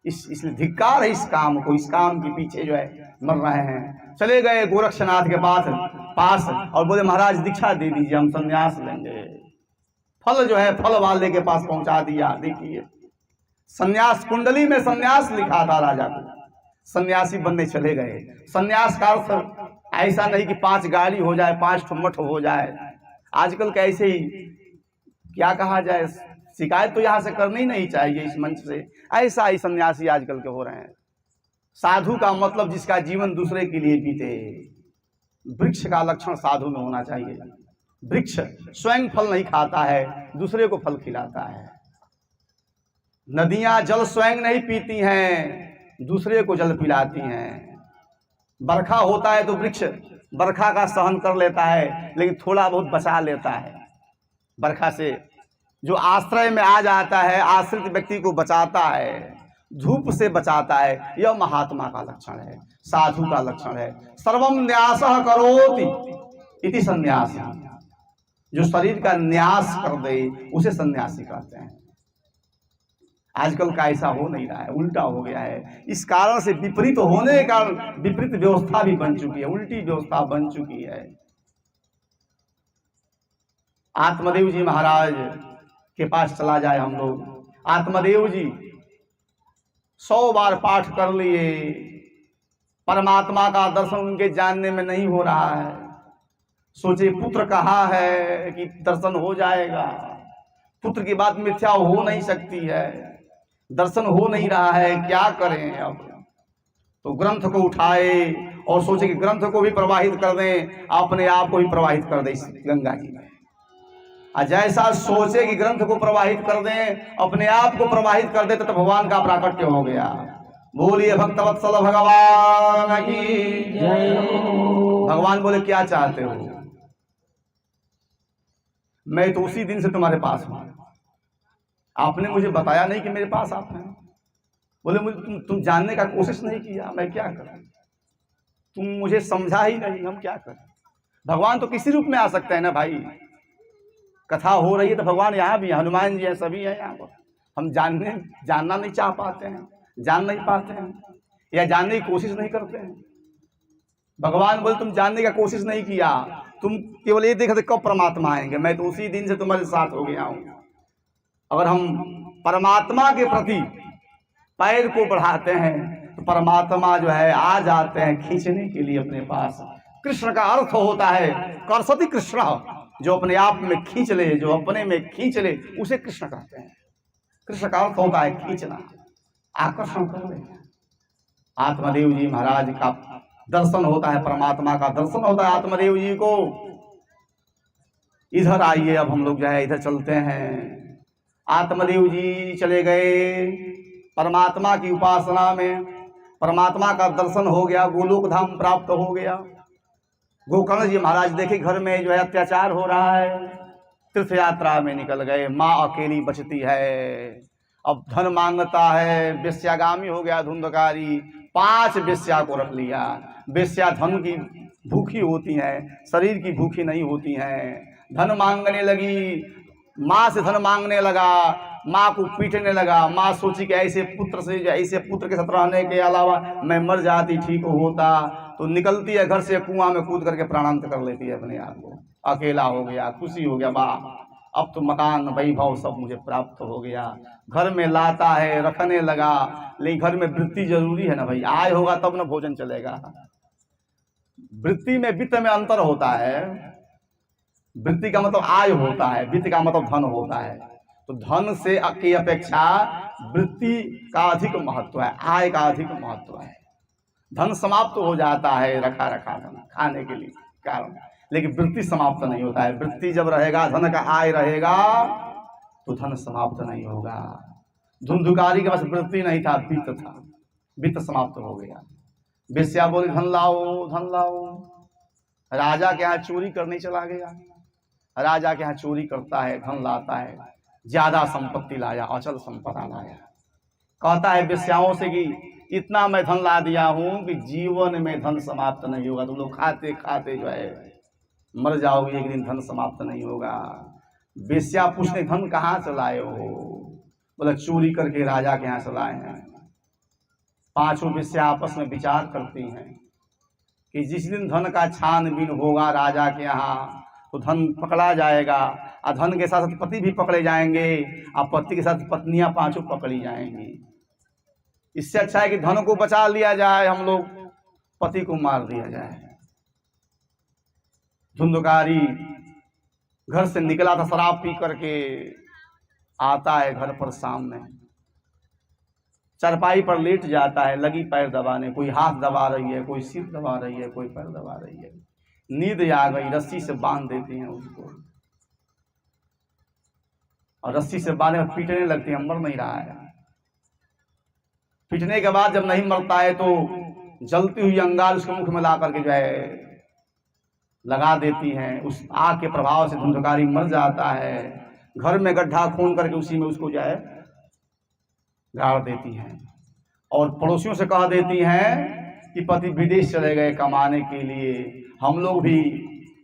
[SPEAKER 2] इसलिए धिक्कार है इस काम को, इस काम के पीछे जो है मर रहे हैं। चले गए गोरक्षनाथ के पास और बोले महाराज दीक्षा दे दीजिए, हम संन्यास लेंगे। फल जो है फल वाले के पास पहुंचा दिया। देखिए सन्यास कुंडली में सन्यास लिखा था राजा को, सन्यासी बनने चले गए। सन्यास का अर्थ ऐसा नहीं कि 5 गाड़ी हो जाए, 5 मठ हो जाए। आजकल कैसे ही क्या कहा जाए, शिकायत तो यहाँ से करनी नहीं चाहिए इस मंच से, ऐसा ही सन्यासी आजकल के हो रहे हैं। साधु का मतलब जिसका जीवन दूसरे के लिए बीते। वृक्ष का लक्षण साधु में होना चाहिए। वृक्ष स्वयं फल नहीं खाता है, दूसरे को फल खिलाता है। नदियां जल स्वयं नहीं पीती हैं, दूसरे को जल पिलाती हैं। बरखा होता है तो वृक्ष बरखा का सहन कर लेता है, लेकिन थोड़ा बहुत बचा लेता है। बरखा से जो आश्रय में आ जाता है, आश्रित व्यक्ति को बचाता है, धूप से बचाता है, यह महात्मा का लक्षण है, साधु का लक्षण है। सर्वम न्यासः करोति इति सन्यासी, जो शरीर का न्यास कर दे उसे सन्यासी कहते हैं। आजकल का ऐसा हो नहीं रहा है, उल्टा हो गया है। इस कारण से विपरीत होने के कारण विपरीत व्यवस्था भी बन चुकी है, उल्टी व्यवस्था बन चुकी है। आत्मदेव जी महाराज के पास चला जाए हम लोग। आत्मदेव जी 100 बार पाठ कर लिए, परमात्मा का दर्शन उनके जानने में नहीं हो रहा है। सोचे पुत्र कहा है कि दर्शन हो जाएगा, पुत्र की बात मिथ्या हो नहीं सकती है, दर्शन हो नहीं रहा है, क्या करें अब। तो ग्रंथ को उठाए और सोचे कि ग्रंथ को भी प्रवाहित कर दें, अपने आप को भी प्रवाहित कर दें गंगा जी में। जैसा सोचे कि ग्रंथ को प्रवाहित कर दें, अपने आप को प्रवाहित कर देते तो भगवान का प्राकट्य हो गया। बोलिए भक्तवत्सल भगवान की जय। भगवान बोले क्या चाहते हो? मैं तो उसी दिन से तुम्हारे पास हूं, आपने मुझे बताया नहीं कि मेरे पास आप हैं। बोले मुझे तुम जानने का कोशिश नहीं किया, मैं क्या करूं? तुम मुझे समझा ही नहीं, हम क्या करें? भगवान तो किसी रूप में आ सकते हैं ना भाई। कथा हो रही है तो भगवान यहाँ भी है, हनुमान जी हैं, सभी हैं यहाँ पर। हम जानना नहीं चाह पाते हैं, जान नहीं पाते हैं, या जानने की कोशिश नहीं करते हैं। भगवान बोले तुम जानने का कोशिश नहीं किया, तुम केवल ये देखते कब परमात्मा आएंगे। मैं तो उसी दिन से तुम्हारे साथ हो गया हूँ। अगर हम परमात्मा के प्रति पैर को बढ़ाते हैं तो परमात्मा जो है आ जाते हैं खींचने के लिए अपने पास। कृष्ण का अर्थ होता है कर्षति कृष्ण, जो अपने आप में खींच ले, जो अपने में खींच ले, उसे कृष्ण कहते हैं। कृष्ण का अर्थ होता है खींचना, आकर्षण कर ले। आत्मदेव जी महाराज का दर्शन होता है, परमात्मा का दर्शन होता है आत्मदेव जी को। इधर आइए, अब हम लोग जो है इधर चलते हैं। आत्मदेव जी चले गए परमात्मा की उपासना में, परमात्मा का दर्शन हो गया, गोलोक धाम प्राप्त हो गया। गोकर्ण जी महाराज देखे घर में जो है अत्याचार हो रहा है, तीर्थ यात्रा में निकल गए। माँ अकेली बचती है, अब धन मांगता है, वेश्यागामी हो गया, धुंधकारी। 5 वेश्या को रख लिया। वेश्या धन की भूखी होती हैं, शरीर की भूखी नहीं होती हैं। धन मांगने लगी, माँ से धन मांगने लगा, माँ को पीटने लगा। माँ सोची कि ऐसे पुत्र के साथ रहने के अलावा मैं मर जाती ठीक होता। तो निकलती है घर से, कुआं में कूद करके प्राणांत कर लेती है अपने आप को। अकेला हो गया, खुशी हो गया, वाह अब तो मकान वैभव सब मुझे प्राप्त हो गया। घर में लाता है, रखने लगा, लेकिन घर में वृत्ति जरूरी है ना भाई, आय होगा तब ना भोजन चलेगा। वृत्ति में वित्त में अंतर होता है। वृत्ति का मतलब आय होता है, वित्त का मतलब धन होता है। तो धन से की अपेक्षा वृत्ति का अधिक महत्व है, आय का अधिक महत्व है। धन समाप्त हो जाता है, रखा धन खाने के लिए कारण, लेकिन वृत्ति समाप्त नहीं होता है। वृत्ति जब रहेगा, धन का आय रहेगा, तो धन समाप्त नहीं होगा। धुंधुकारी के पास वृत्ति नहीं था, वित्त था, वित्त समाप्त हो गया। वेश्या बोली धन लाओ, धन लाओ। राजा के यहाँ चोरी करने चला गया, राजा के यहाँ चोरी करता है, धन लाता है, ज्यादा संपत्ति लाया, अचल संपदा लाया। कहता है वेश्याओं से कि इतना मैं धन ला दिया हूं कि जीवन में धन समाप्त नहीं होगा। तुम लोग खाते खाते जो है मर जाओगे, एक दिन धन समाप्त नहीं होगा। वेश्या पूछने धन कहाँ से लाए हो? बोला चोरी करके राजा के यहाँ से लाए हैं। 5 वेश्या आपस में विचार करती हैं कि जिस दिन धन का छानबीन होगा राजा के यहाँ, तो धन पकड़ा जाएगा, और धन के साथ साथ पति भी पकड़े जाएंगे, और पति के साथ पत्नियां पांचों पकड़ी जाएंगी। इससे अच्छा है कि धन को बचा लिया जाए, हम लोग पति को मार दिया जाए। धुंधकारी घर से निकला था, शराब पी करके आता है घर पर, सामने चारपाई पर लेट जाता है, लगी पैर दबाने, कोई हाथ दबा रही है, कोई सिर दबा रही है, कोई पैर दबा रही है। नींद आ गई, रस्सी से बांध देती हैं उसको, और रस्सी से बांधे पीटने लगती है, मर नहीं रहा है। पीटने के बाद जब नहीं मरता है तो जलती हुई अंगार उसके मुख में ला करके जो है लगा देती हैं। उस आग के प्रभाव से धुंधकारी मर जाता है। घर में गड्ढा खून करके उसी में उसको जो है गाड़ देती हैं, और पड़ोसियों से कह देती हैं कि पति विदेश चले गए कमाने के लिए, हम लोग भी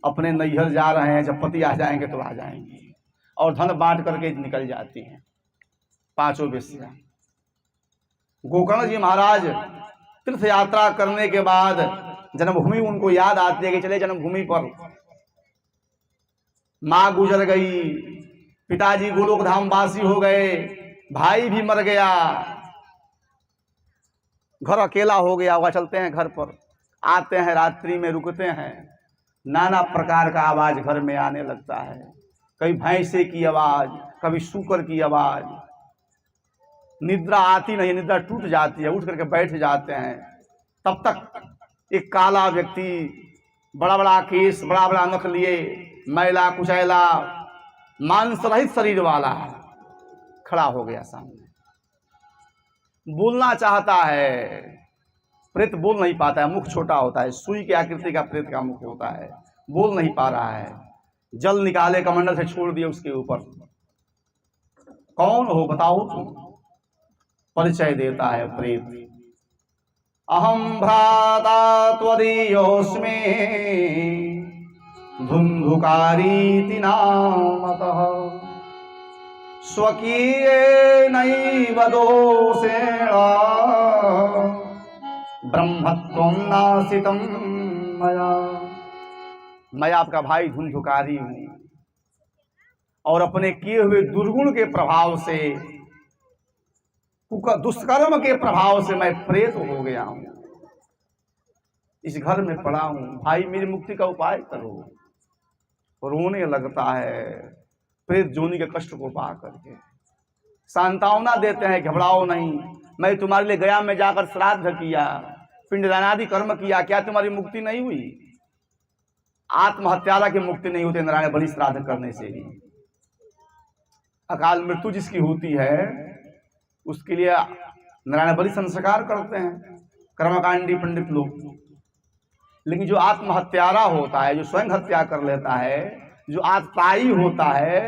[SPEAKER 2] अपने नैहर जा रहे हैं, जब पति आ जाएंगे तो आ जाएंगे, और धन बांट करके निकल जाती हैं पांचों वेश्या। गोकर्ण जी महाराज तीर्थ यात्रा करने के बाद जन्मभूमि उनको याद आती है कि चले जन्मभूमि पर, मां गुजर गई, पिताजी गोलोक धाम वासी हो गए, भाई भी मर गया, घर अकेला हो गया हुआ। चलते हैं घर पर, आते हैं, रात्रि में रुकते हैं, नाना प्रकार का आवाज घर में आने लगता है, कभी भैंसे की आवाज, कभी सूकर की आवाज। निद्रा आती नहीं, निद्रा टूट जाती है, उठ करके बैठ जाते हैं। तब तक एक काला व्यक्ति, बड़ा बड़ा केस, बड़ा बड़ा नख लिए, मैला कुचैला, मांस रहित शरीर वाला खड़ा हो गया सामने। बोलना चाहता है, प्रेत बोल नहीं पाता है, मुख छोटा होता है, सुई की आकृति का प्रेत का मुख होता है, बोल नहीं पा रहा है। जल निकाले कमंडल से छोड़ दिए उसके ऊपर। कौन हो बताओ तुम? परिचय देता है प्रेत। अहम भ्राता त्वदीयोऽस्मि धुंधुकारीति नामतः स्वकीयेनैव दोषेण ब्रह्मत्वं नासितं मया। मैं आपका भाई धुंधुकारी हूं, और अपने किए हुए दुर्गुण के प्रभाव से, दुष्कर्म के प्रभाव से मैं प्रेत हो गया हूं, इस घर में पड़ा हूं। भाई मेरी मुक्ति का उपाय करो। रोने लगता है प्रेत जोनि के कष्ट को पा करके। सांत्वना देते हैं, घबराओ नहीं, मैं तुम्हारे लिए गया में जाकर श्राद्ध किया, पिंडदानादि कर्म किया, क्या तुम्हारी मुक्ति नहीं हुई? आत्महत्या की मुक्ति नहीं होती नारायण बलि श्राद्ध करने से ही। अकाल मृत्यु जिसकी होती है उसके लिए नारायण बलि संस्कार करते हैं कर्मकांडी पंडित लोग। लेकिन जो आत्महत्यारा होता है, जो स्वयं हत्या कर लेता है, जो आत्ताई होता है,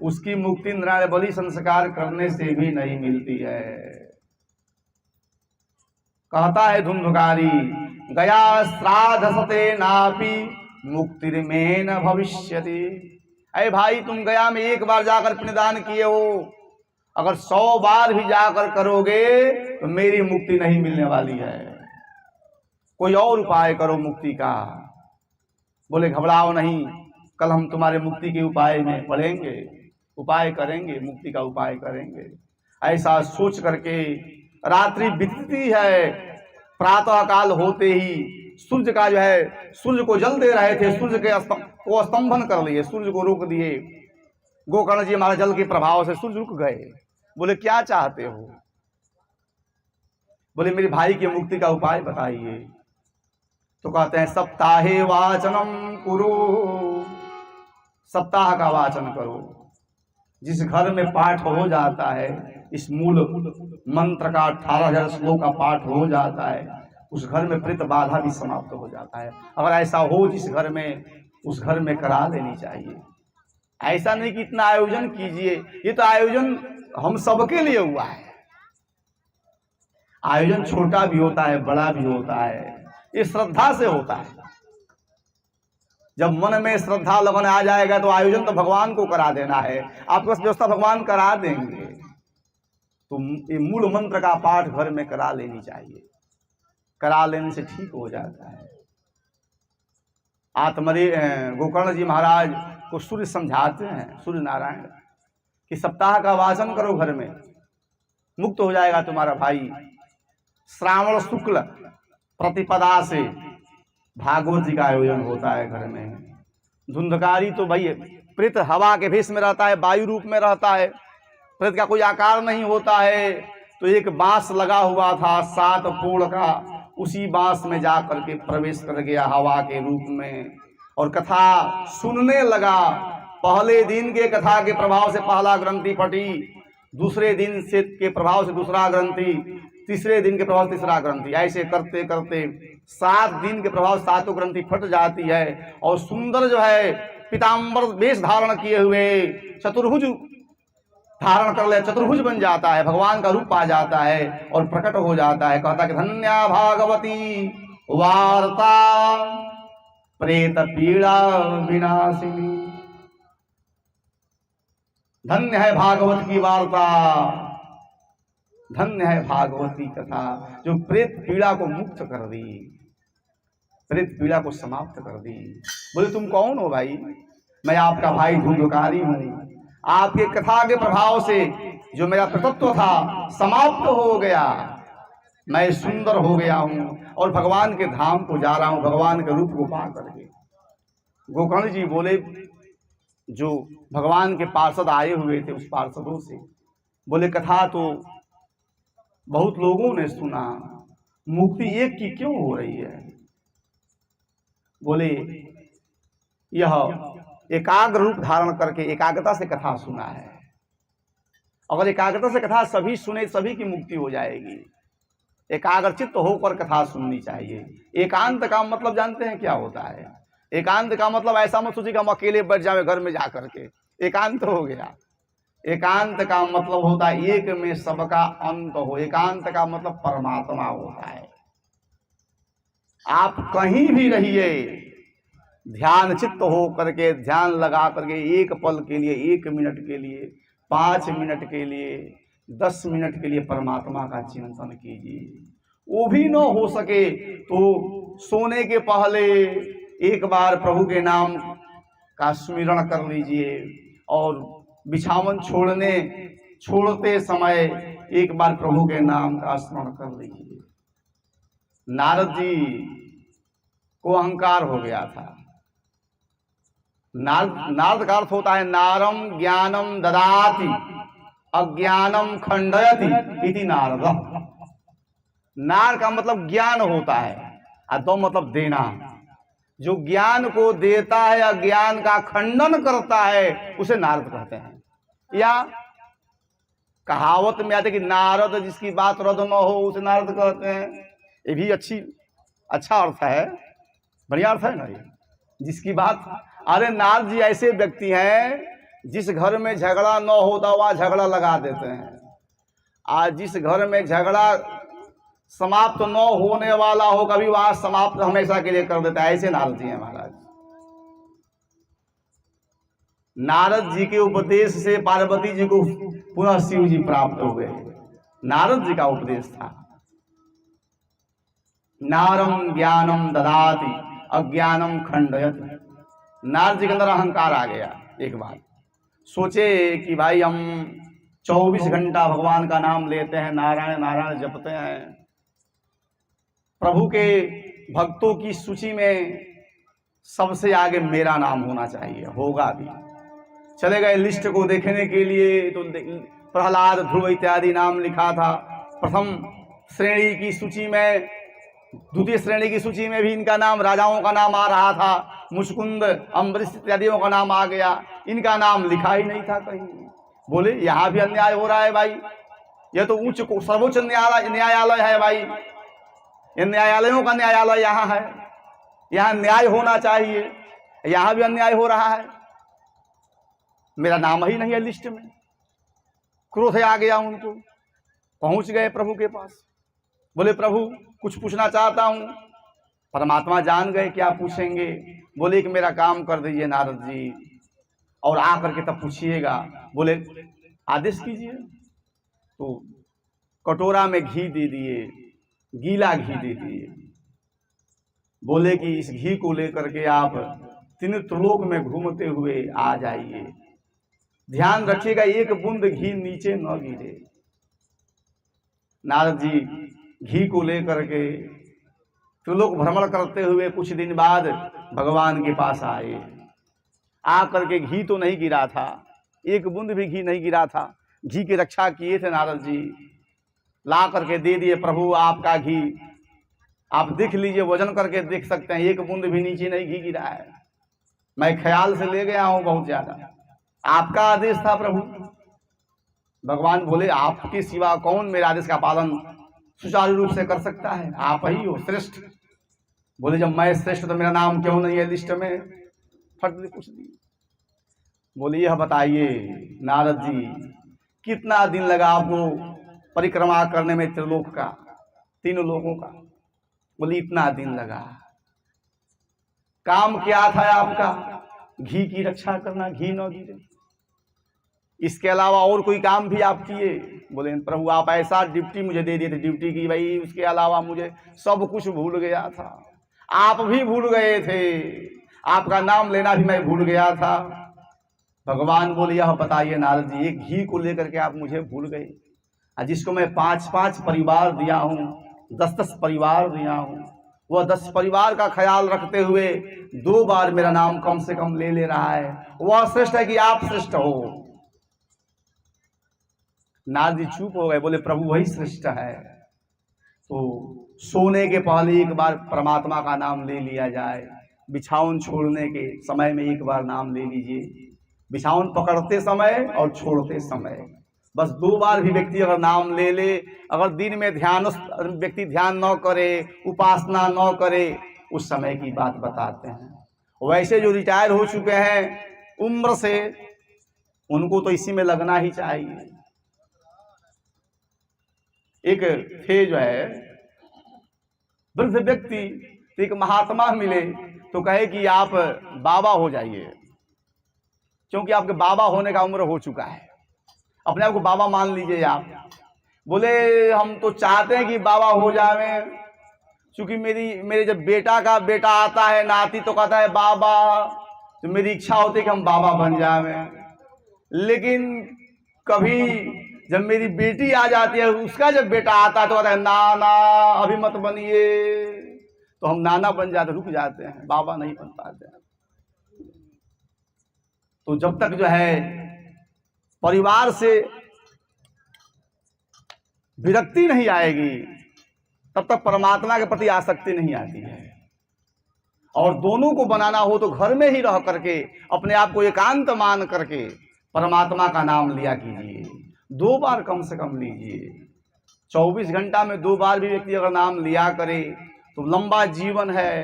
[SPEAKER 2] उसकी मुक्ति नारायण बलि संस्कार करने से भी नहीं मिलती है। कहता है धुंधुकारी, गया श्राद्ध सते नापि मुक्तिर्मे न भविष्यति। अरे भाई, तुम गया में एक बार जाकर पिंडदान किए हो, अगर 100 बार भी जाकर करोगे तो मेरी मुक्ति नहीं मिलने वाली है, कोई और उपाय करो मुक्ति का। बोले घबराओ नहीं, कल हम तुम्हारे मुक्ति के उपाय में पढ़ेंगे, उपाय करेंगे, मुक्ति का उपाय करेंगे। ऐसा सोच करके रात्रि बीतती है। प्रातः काल होते ही सूर्य का जो है, सूर्य को जल दे रहे थे, सूर्य के को स्तंभन कर लिए, सूर्य को रोक दिए। गोकर्ण जी हमारे जल के प्रभाव से सूर्य रुक गए। बोले क्या चाहते हो? बोले मेरे भाई की मुक्ति का उपाय बताइए। तो कहते हैं सप्ताहे वाचनम कुरु, सप्ताह का वाचन करो। जिस घर में पाठ हो जाता है, इस मूल मंत्र का 18,000 श्लोक का पाठ हो जाता है, उस घर में प्रेत बाधा भी समाप्त हो जाता है। अगर ऐसा हो जिस घर में, उस घर में करा लेनी चाहिए। ऐसा नहीं कि इतना आयोजन कीजिए, ये तो आयोजन हम सबके लिए हुआ है। आयोजन छोटा भी होता है, बड़ा भी होता है, ये श्रद्धा से होता है। जब मन में श्रद्धा लगन आ जाएगा तो आयोजन तो भगवान को करा देना है, आपके पास व्यवस्था भगवान करा देंगे। तो ये मूल मंत्र का पाठ घर में करा लेनी चाहिए, करा लेने से ठीक हो जाता है। आत्मरे गोकर्ण जी महाराज को सूर्य समझाते हैं, सूर्य नारायण, कि सप्ताह का वाचन करो घर में, मुक्त हो जाएगा तुम्हारा भाई। श्रावण शुक्ल प्रतिपदा से भागवत जी का आयोजन होता है घर में। धुंधकारी तो भाई प्रेत हवा के भेष में रहता है, वायु रूप में रहता है, प्रेत का कोई आकार नहीं होता है। तो एक बांस लगा हुआ था 7 पोड़ का, उसी बांस में जा करके प्रवेश कर गया हवा के रूप में और कथा सुनने लगा। पहले दिन के कथा के प्रभाव से पहला ग्रंथि फटी, दूसरे दिन से के प्रभाव से दूसरा ग्रंथि, तीसरे दिन के प्रभाव से तीसरा ग्रंथि, ऐसे करते करते 7 दिन के प्रभाव 7 ग्रंथि फट जाती है और सुंदर जो है पीताम्बर वेश धारण किए हुए चतुर्भुज धारण कर ले, चतुर्भुज बन जाता है, भगवान का रूप आ जाता है और प्रकट हो जाता है। कहता कि धन्या भागवती वार्ता प्रेत पीड़ा विनाशिनी। धन्य है भागवत की वार्ता, धन्य है भागवती कथा जो प्रेत पीड़ा को मुक्त कर दी, प्रेत पीड़ा को समाप्त कर दी। बोले तुम कौन हो भाई? मैं आपका भाई धुंधकारी हूं। आपके कथा के प्रभाव से जो मेरा प्रतत्व था समाप्त हो गया, मैं सुंदर हो गया हूं और भगवान के धाम को जा रहा हूं, भगवान के रूप को पा करके। गोकर्ण जी बोले, जो भगवान के पार्षद आए हुए थे उस पार्षदों से बोले, कथा तो बहुत लोगों ने सुना, मुक्ति एक की क्यों हो रही है? बोले, यह एकाग्र रूप धारण करके एकाग्रता से कथा सुना है। अगर एकाग्रता से कथा सभी सुने, सभी की मुक्ति हो जाएगी। एकाग्रचित्त होकर कथा सुननी चाहिए। एकांत का मतलब जानते हैं क्या होता है? एकांत का मतलब ऐसा मत सोचिए कि हम अकेले बैठ जावे घर में जा करके, एकांत हो गया। एकांत का मतलब होता है एक में सबका अंत हो। एकांत का मतलब परमात्मा होता है। आप कहीं भी रहिए, ध्यान चित्त हो करके, ध्यान लगा करके एक पल के लिए, 1 मिनट के लिए, 5 मिनट के लिए, 10 मिनट के लिए परमात्मा का चिंतन कीजिए। वो भी न हो सके तो सोने के पहले एक बार प्रभु के नाम का स्मरण कर लीजिए और बिछावन छोड़ते समय एक बार प्रभु के नाम का स्मरण कर लीजिए। नारद जी को अहंकार हो गया था। नारद का अर्थ होता है नारम ज्ञानम ददाति अज्ञानम खंडयति इति नारद। नार का मतलब ज्ञान होता है और दो मतलब देना। जो ज्ञान को देता है, अज्ञान का खंडन करता है, उसे नारद कहते हैं। या कहावत में आते कि नारद जिसकी बात रद्द न हो उसे नारद कहते हैं। ये भी अच्छा अर्थ है, बढ़िया अर्थ है ना ये, जिसकी बात। अरे नारद जी ऐसे व्यक्ति हैं जिस घर में झगड़ा न होता वहां झगड़ा लगा देते हैं। आज जिस घर में झगड़ा समाप्त न होने वाला हो कभी वहां समाप्त हमेशा के लिए कर देता है। ऐसे नारद जी हैं महाराज। नारद जी के उपदेश से पार्वती जी को पुनः शिव जी प्राप्त हो गए। नारद जी का उपदेश था। नारम ज्ञानम ददाति अज्ञानम खंडयति। नारद जी के अंदर अहंकार आ गया। एक बार सोचे कि भाई हम 24 घंटा भगवान का नाम लेते हैं, नारायण नारायण जपते हैं, प्रभु के भक्तों की सूची में सबसे आगे मेरा नाम होना चाहिए, होगा भी। चले गए लिस्ट को देखने के लिए तो प्रहलाद, ध्रुव इत्यादि नाम लिखा था। प्रथम श्रेणी की सूची में, द्वितीय श्रेणी की सूची में भी इनका नाम, राजाओं का नाम आ रहा था। मुचकुंद, अम्बरीश इत्यादियों का नाम आ गया, इनका नाम लिखा ही नहीं था कहीं। बोले यहाँ भी अन्याय हो रहा है भाई, यह तो उच्च सर्वोच्च न्यायालय है भाई, इन न्यायालयों का न्यायालय यहाँ है, यहाँ न्याय होना चाहिए, यहाँ भी अन्याय हो रहा है, मेरा नाम ही नहीं है लिस्ट में। क्रोध आ गया उनको, पहुंच गए प्रभु के पास। बोले प्रभु कुछ पूछना चाहता हूं। परमात्मा जान गए क्या पूछेंगे। बोले कि मेरा काम कर दीजिए नारद जी और आकर के तब पूछिएगा। बोले आदेश कीजिए। तो कटोरा में घी दे दिए, गीला घी दे दिए। बोले कि इस घी को लेकर के आप तीन त्रिलोक में घूमते हुए आ जाइए। ध्यान रखिएगा एक बूंद घी नीचे न गिरे। नारद जी घी को लेकर के त्रिलोक भ्रमण करते हुए कुछ दिन बाद भगवान के पास आए। आकर के घी तो नहीं गिरा था, एक बूंद भी घी नहीं गिरा था। घी की रक्षा किए थे नारद जी, ला करके दे दिए। प्रभु आपका घी आप देख लीजिए, वजन करके देख सकते हैं, एक बूंद भी नीचे नहीं घी गिरा है। मैं ख्याल से ले गया हूं बहुत ज्यादा, आपका आदेश था प्रभु। भगवान बोले आपके सिवा कौन मेरे आदेश का पालन सुचारू रूप से कर सकता है, आप ही हो श्रेष्ठ। बोले जब मैं श्रेष्ठ तो मेरा नाम क्यों नहीं है लिस्ट में? फट दे पूछ दी। बोले यह बताइए नारद जी कितना दिन लगा आपको परिक्रमा करने में त्रिलोक का, तीनों लोगों का? बोले इतना दिन लगा। काम क्या था आपका? घी की रक्षा करना, घी न गिरे। इसके अलावा और कोई काम भी आप किए? बोले प्रभु आप ऐसा ड्यूटी मुझे दे दिए थे, ड्यूटी की भाई, उसके अलावा मुझे सब कुछ भूल गया था। आप भी भूल गए थे, आपका नाम लेना भी मैं भूल गया था। भगवान बोले यह बताइए नारद जी, एक घी को लेकर के आप मुझे भूल गए, जिसको मैं 5-5 परिवार दिया हूँ, 10-10 परिवार दिया हूँ, वह 10 परिवार का ख्याल रखते हुए 2 बार मेरा नाम कम से कम ले रहा है। वह श्रेष्ठ है कि आप श्रेष्ठ हो? नारद जी चुप हो गए। बोले प्रभु वही श्रेष्ठ है। तो सोने के पहले एक बार परमात्मा का नाम ले लिया जाए, बिछावन छोड़ने के समय में एक बार नाम ले लीजिए। बिछावन पकड़ते समय और छोड़ते समय बस 2 बार भी व्यक्ति अगर नाम ले ले, अगर दिन में ध्यान व्यक्ति ध्यान न करे, उपासना न करे, उस समय की बात बताते हैं। वैसे जो रिटायर हो चुके हैं उम्र से, उनको तो इसी में लगना ही चाहिए। एक थे जो है वृद्ध व्यक्ति, एक महात्मा मिले तो कहे कि आप बाबा हो जाइए, क्योंकि आपके बाबा होने का उम्र हो चुका है, अपने आप को बाबा मान लीजिए आप। बोले हम तो चाहते हैं कि बाबा हो जाए, क्योंकि मेरे जब बेटा का बेटा आता है, नाती, तो कहता है बाबा, तो मेरी इच्छा होती है कि हम बाबा बन जाए। लेकिन कभी जब मेरी बेटी आ जाती है, उसका जब बेटा आता है तो कहता है नाना अभी मत बनिए, तो हम नाना बन जाते, रुक जाते हैं, बाबा नहीं बन पाते हैं। तो जब तक जो है परिवार से विरक्ति नहीं आएगी, तब तक परमात्मा के प्रति आसक्ति नहीं आती है। और दोनों को बनाना हो तो घर में ही रह करके अपने आप को एकांत मान करके परमात्मा का नाम लिया कीजिए। 2 बार कम से कम लीजिए। 24 घंटा में 2 बार भी व्यक्ति अगर नाम लिया करे तो लंबा जीवन है,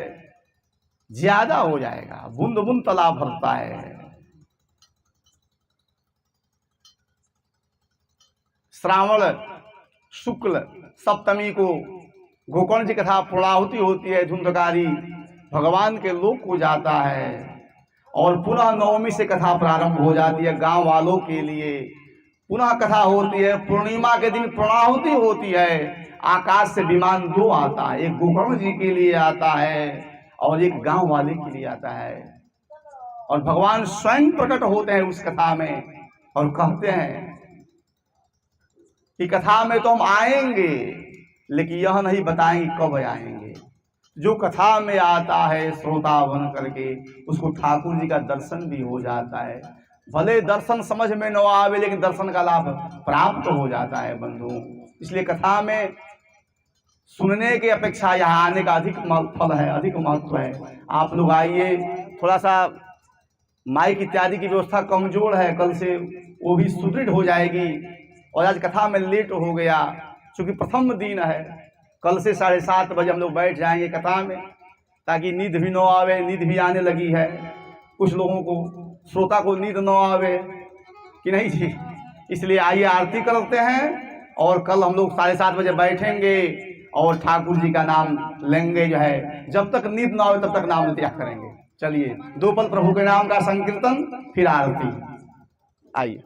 [SPEAKER 2] ज्यादा हो जाएगा। बूंद बूंद तालाब भरता है। श्रावण शुक्ल सप्तमी को गोकर्ण जी कथा पूर्णाहुति होती है, धुंधकारी भगवान के लोक को जाता है, और पुनः नवमी से कथा प्रारंभ हो जाती है गांव वालों के लिए। पुनः कथा होती है, पूर्णिमा के दिन पूर्णाहुति होती है। आकाश से विमान 2 आता है, एक गोकर्ण जी के लिए आता है और एक गांव वाले के लिए आता है। और भगवान स्वयं प्रकट होते हैं उस कथा में और कहते हैं कि कथा में तो हम आएंगे, लेकिन यह नहीं बताएंगे कब आएंगे। जो कथा में आता है श्रोता बन करके, उसको ठाकुर जी का दर्शन भी हो जाता है। भले दर्शन समझ में न आवे, लेकिन दर्शन का लाभ प्राप्त हो जाता है बंधु। इसलिए कथा में सुनने की अपेक्षा यहाँ आने का अधिक फल है, अधिक महत्व है। आप लोग आइए। थोड़ा सा माइक इत्यादि की व्यवस्था कमजोर है, कल से वो भी सुदृढ़ हो जाएगी। और आज कथा में लेट हो गया, क्योंकि प्रथम दिन है। कल से 7:30 बजे हम लोग बैठ जाएंगे कथा में, ताकि नींद भी न आवे। नींद भी आने लगी है कुछ लोगों को, श्रोता को नींद न आवे कि नहीं जी। इसलिए आइए आरती करते हैं और कल हम लोग 7:30 बजे बैठेंगे और ठाकुर जी का नाम लेंगे। जो है जब तक नींद न आवे तब तक नाम लिया करेंगे। चलिए 2 पल प्रभु के नाम का संकीर्तन, फिर आरती। आइए।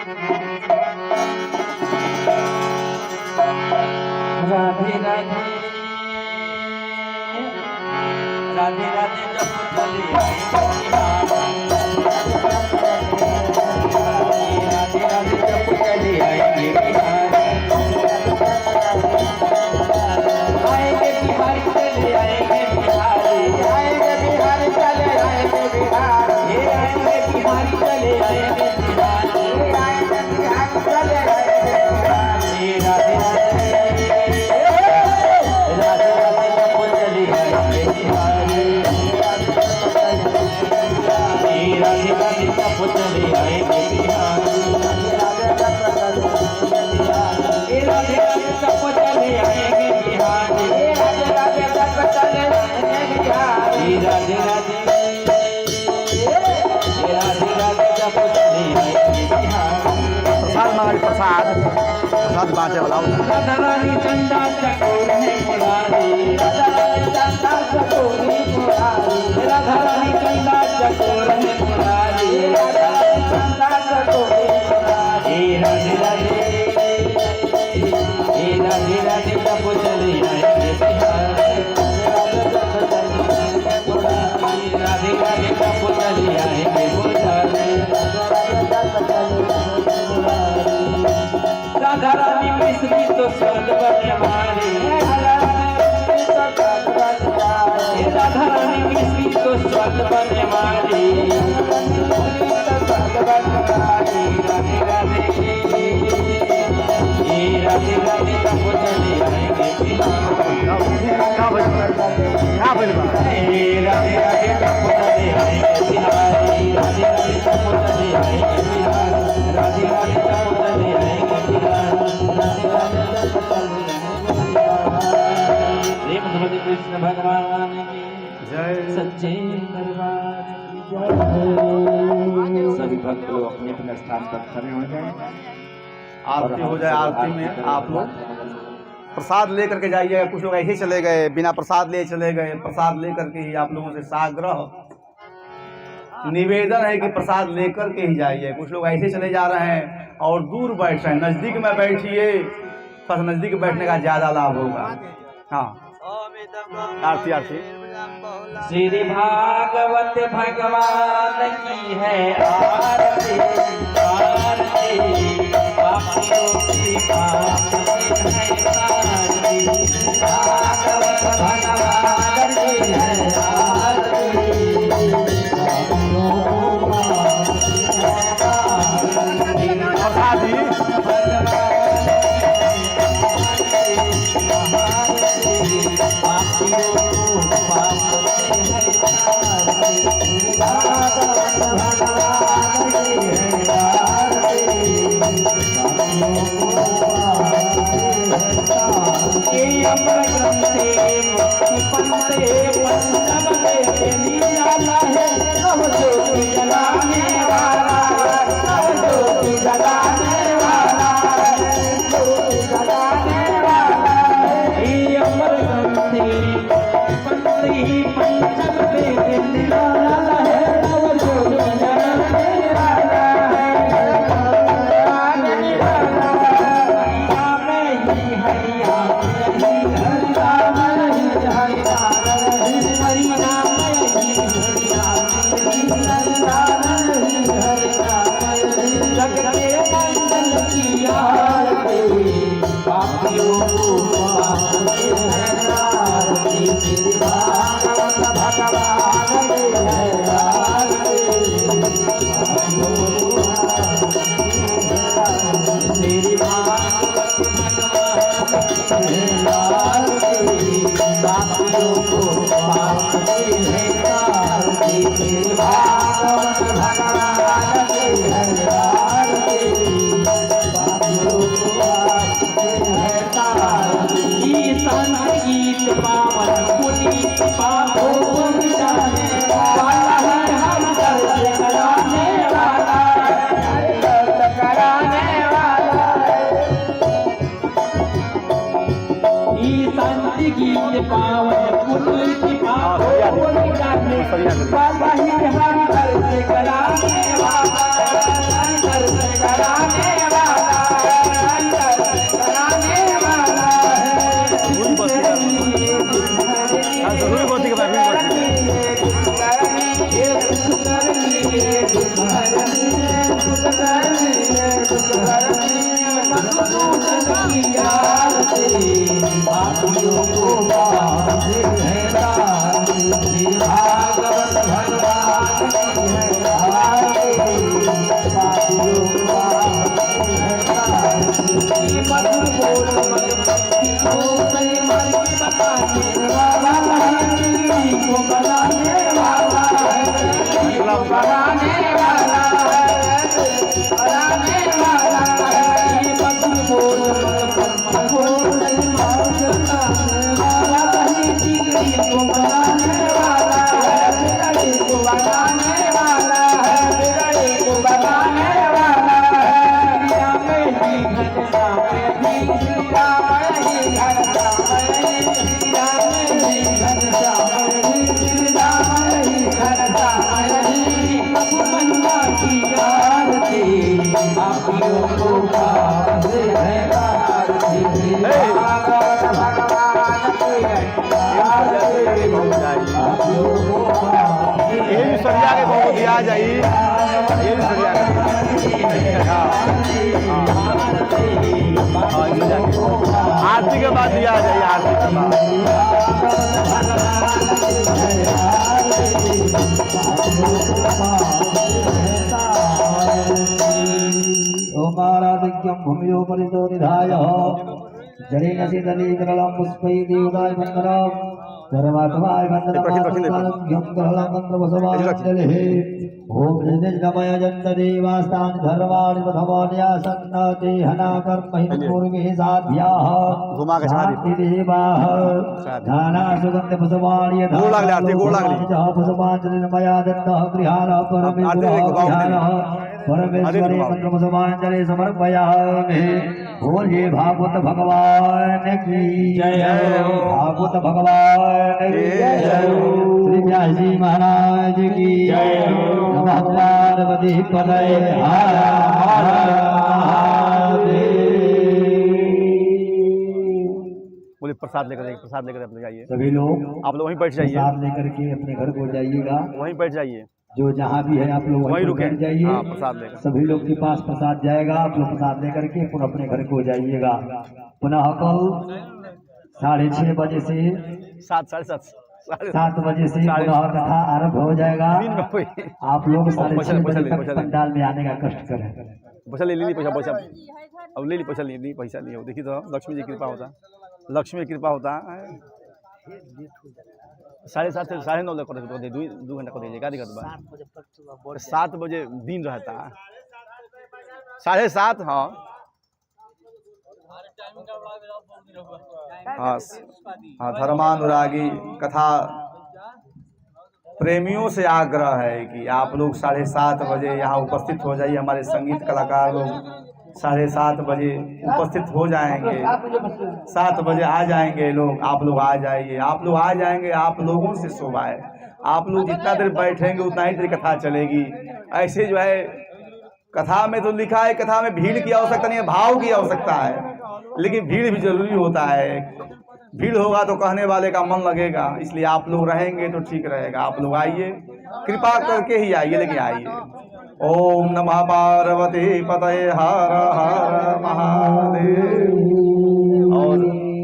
[SPEAKER 1] Thank you. राधे राधे राधे राधे जब चले आए राधे राधे जब चले आएंगे आएंगे बिहारी चले आएंगे बिहारी आएंगे बिहारी चले आएंगे बिहारी आएंगे बिहारी चले आएंगे बिहारी आएंगे बिहारी चले आएंगे बिहारी राधे राधे राधे जब चले आएंगे बिहारी राधे राधे जब चले आएंगे बिहारी राधे राधे जब चले आएंगे बिहारी राधे राधे जब चले आएंगे बिहारी राधे राधे राधे राधे जब चले आएंगे बिहारी
[SPEAKER 2] प्रसाद मांगे, प्रसाद प्रसाद बांटे वाला
[SPEAKER 1] राधा रानी चंदा चकोर है मुरारी राधा रानी चंदा चकोर है मुरारी राधा रानी चंदा चकोर है मुरारी राधा रानी चंदा चकोर है मुरारी राधे राधे राधे राधे जब चले आएंगे बिहारी राधे राधे जब चले आएंगे बिहारी राधा रानी मिश्री तो स्वर्ग बनवारी राधा रानी मिश्री तो स्वर्ग बनवारी राधे राधे राधे राधे तब चले आएंगे बिहारी राधे राधे तब चले आएंगे बिहारी राधे राधे तब चले आएंगे बिहारी राधे राधे तब चले आएंगे प्रेम धृति कृष्ण भगवान की
[SPEAKER 2] जय।
[SPEAKER 1] सच्चे दरबार की जय। सभी भक्त लोग अपने अपने स्थान पर खड़े हो जाए
[SPEAKER 2] आरती हो जाए। आरती में आप लोग प्रसाद लेकर के जाइएगा। कुछ लोग ऐसे चले गए, बिना प्रसाद ले चले गए। प्रसाद लेकर के ही आप लोगों से साग्रह निवेदन है कि प्रसाद लेकर के ही जाइए। कुछ लोग ऐसे चले जा रहे हैं और दूर बैठ रहे हैं। नज़दीक में बैठिए, बस नज़दीक बैठने का ज़्यादा लाभ होगा। हाँ, आरती आरती।
[SPEAKER 1] श्री भागवत भगवान की है आरती आरती पापियों की पाप है आरती भागवत भगवान की है आरती
[SPEAKER 2] प्रसाद ही
[SPEAKER 1] अमर ग्रंथे मुक्ति पंथे पंचम के निराला है नव ज्योति जलाने वाला नव ज्योति जलाने वाला ज्योति जलाने वाला ये अमर ग्रंथे पंथे पंचम के निराला है नव ज्योति जलाने वाला गीत पावन पुनीत पावन बाबा ही हर घर से कराने वाला घर से कराने वाला घर से कराने वाला है पापियों को बांधे है तारे, भागवत भगवान की है आरती, पापियों को बांधे है तारे। मधुर बोल मन भक्ति को सही मन बताने वाला है, जिंदगी को बनाने वाला है, बनाने वाला है, बनाने वाला है। मधुर बोल मन भक्ति को सही मन बताने वाला है, जिंदगी को बनाने वाला है, जिंदगी को बनाने वाला है, जिंदगी को बनाने वाला है। राम ही घनश्याम ही श्री राम ही घनश्याम ही श्री राम ही घनश्याम ही श्री राम ही घनश्याम ही प्रभु महिमा की आरती, पापियों को बांधे है आरती, भागवत भगवान की है आरती, पापियों को बांधे है
[SPEAKER 2] आरती के बाद दिया जाइए, आरती के बाद।
[SPEAKER 1] ओमाराधिक्यं भूमियो परितो निधाय जलेन शीतलीकरलं पुष्पैः देवताय वन्दनं सर्वात्माय वन्दनं ग्रहणं मन्त्रवसवाञ्जलिः ओम निजनमय जन्तदेवास्तानि धर्माणि प्रथमान्यासन्नते हनाकर्महि पूर्वे साध्याः देवाः नाना सुगन्ध पुष्पाणि पुष्पाञ्जलिर्मया दत्तः गृहाणः परमेश्वरः परमेश्वरे मंत्रपुष्पाञ्जलि समर्पयामि। बोलिए भागवत भगवान की जय, भागवत भगवान की जय, श्री व्यास जी महाराज की जय। नमः पार्वती पतये हर हर महादेव।
[SPEAKER 2] बोलिए प्रसाद लेकर जाइए, प्रसाद लेकर अपने जाइए।
[SPEAKER 1] सभी लोग
[SPEAKER 2] आप लोग वहीं बैठ जाइए,
[SPEAKER 1] प्रसाद लेकर के अपने घर को जाइएगा।
[SPEAKER 2] वहीं बैठ जाइए,
[SPEAKER 1] जो जहाँ भी है आप लोग वहीं
[SPEAKER 2] रुके
[SPEAKER 1] बैठ जाइए।
[SPEAKER 2] हाँ, प्रसाद लेकर
[SPEAKER 1] सभी लोग के पास प्रसाद जाएगा, आप लोग प्रसाद लेकर के पुनः अपने घर को जाइएगा। पुनः कल 6:30 बजे से 7 बजे से पुनः कथा आरंभ हो जाएगा। आप लोग 6:30 बजे तक पंडाल में आने का कष्ट करें।
[SPEAKER 2] पैसा ले ली, पैसा अब ले ली, पैसा ले ली, पैसा नहीं हो। देखिए तो लक्ष्मी जी की कृपा होता, लक्ष्मी की कृपा होता है। 7:30 से 9:30 कर दे, 2 घंटा कर दीजिए, क्या दिक्कत बा? 7 बजे दिन रहता, 7:30। हाँ हाँ हाँ, धर्मानुरागी कथा प्रेमियों से आग्रह है कि आप लोग 7:30 बजे यहाँ उपस्थित हो जाइए। हमारे संगीत कलाकार लोग 7:30 बजे उपस्थित हो जाएंगे, 7 बजे आ जाएंगे लोग। आप लोग आ जाइए, आप लोग आ जाएंगे, आप लोगों से शोभा है। आप लोग जितना देर बैठेंगे उतना ही देर कथा चलेगी। ऐसे जो है कथा में तो लिखा है, कथा में भीड़ की आवश्यकता नहीं है, भाव की आवश्यकता है। लेकिन भीड़ भी जरूरी होता है, भीड़ होगा तो कहने वाले का मन लगेगा। इसलिए आप लोग रहेंगे तो ठीक रहेगा। आप लोग आइए, कृपा करके ही आइए, लेकिन आइए। ओम नमः पार्वती पतये हर हर महादेव। और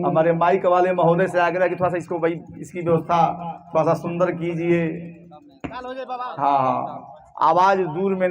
[SPEAKER 2] हमारे माइक वाले महोदय से आग्रह कि थोड़ा सा इसको भाई इसकी व्यवस्था थोड़ा सा सुंदर कीजिए। हाँ हाँ, आवाज दूर में नहीं।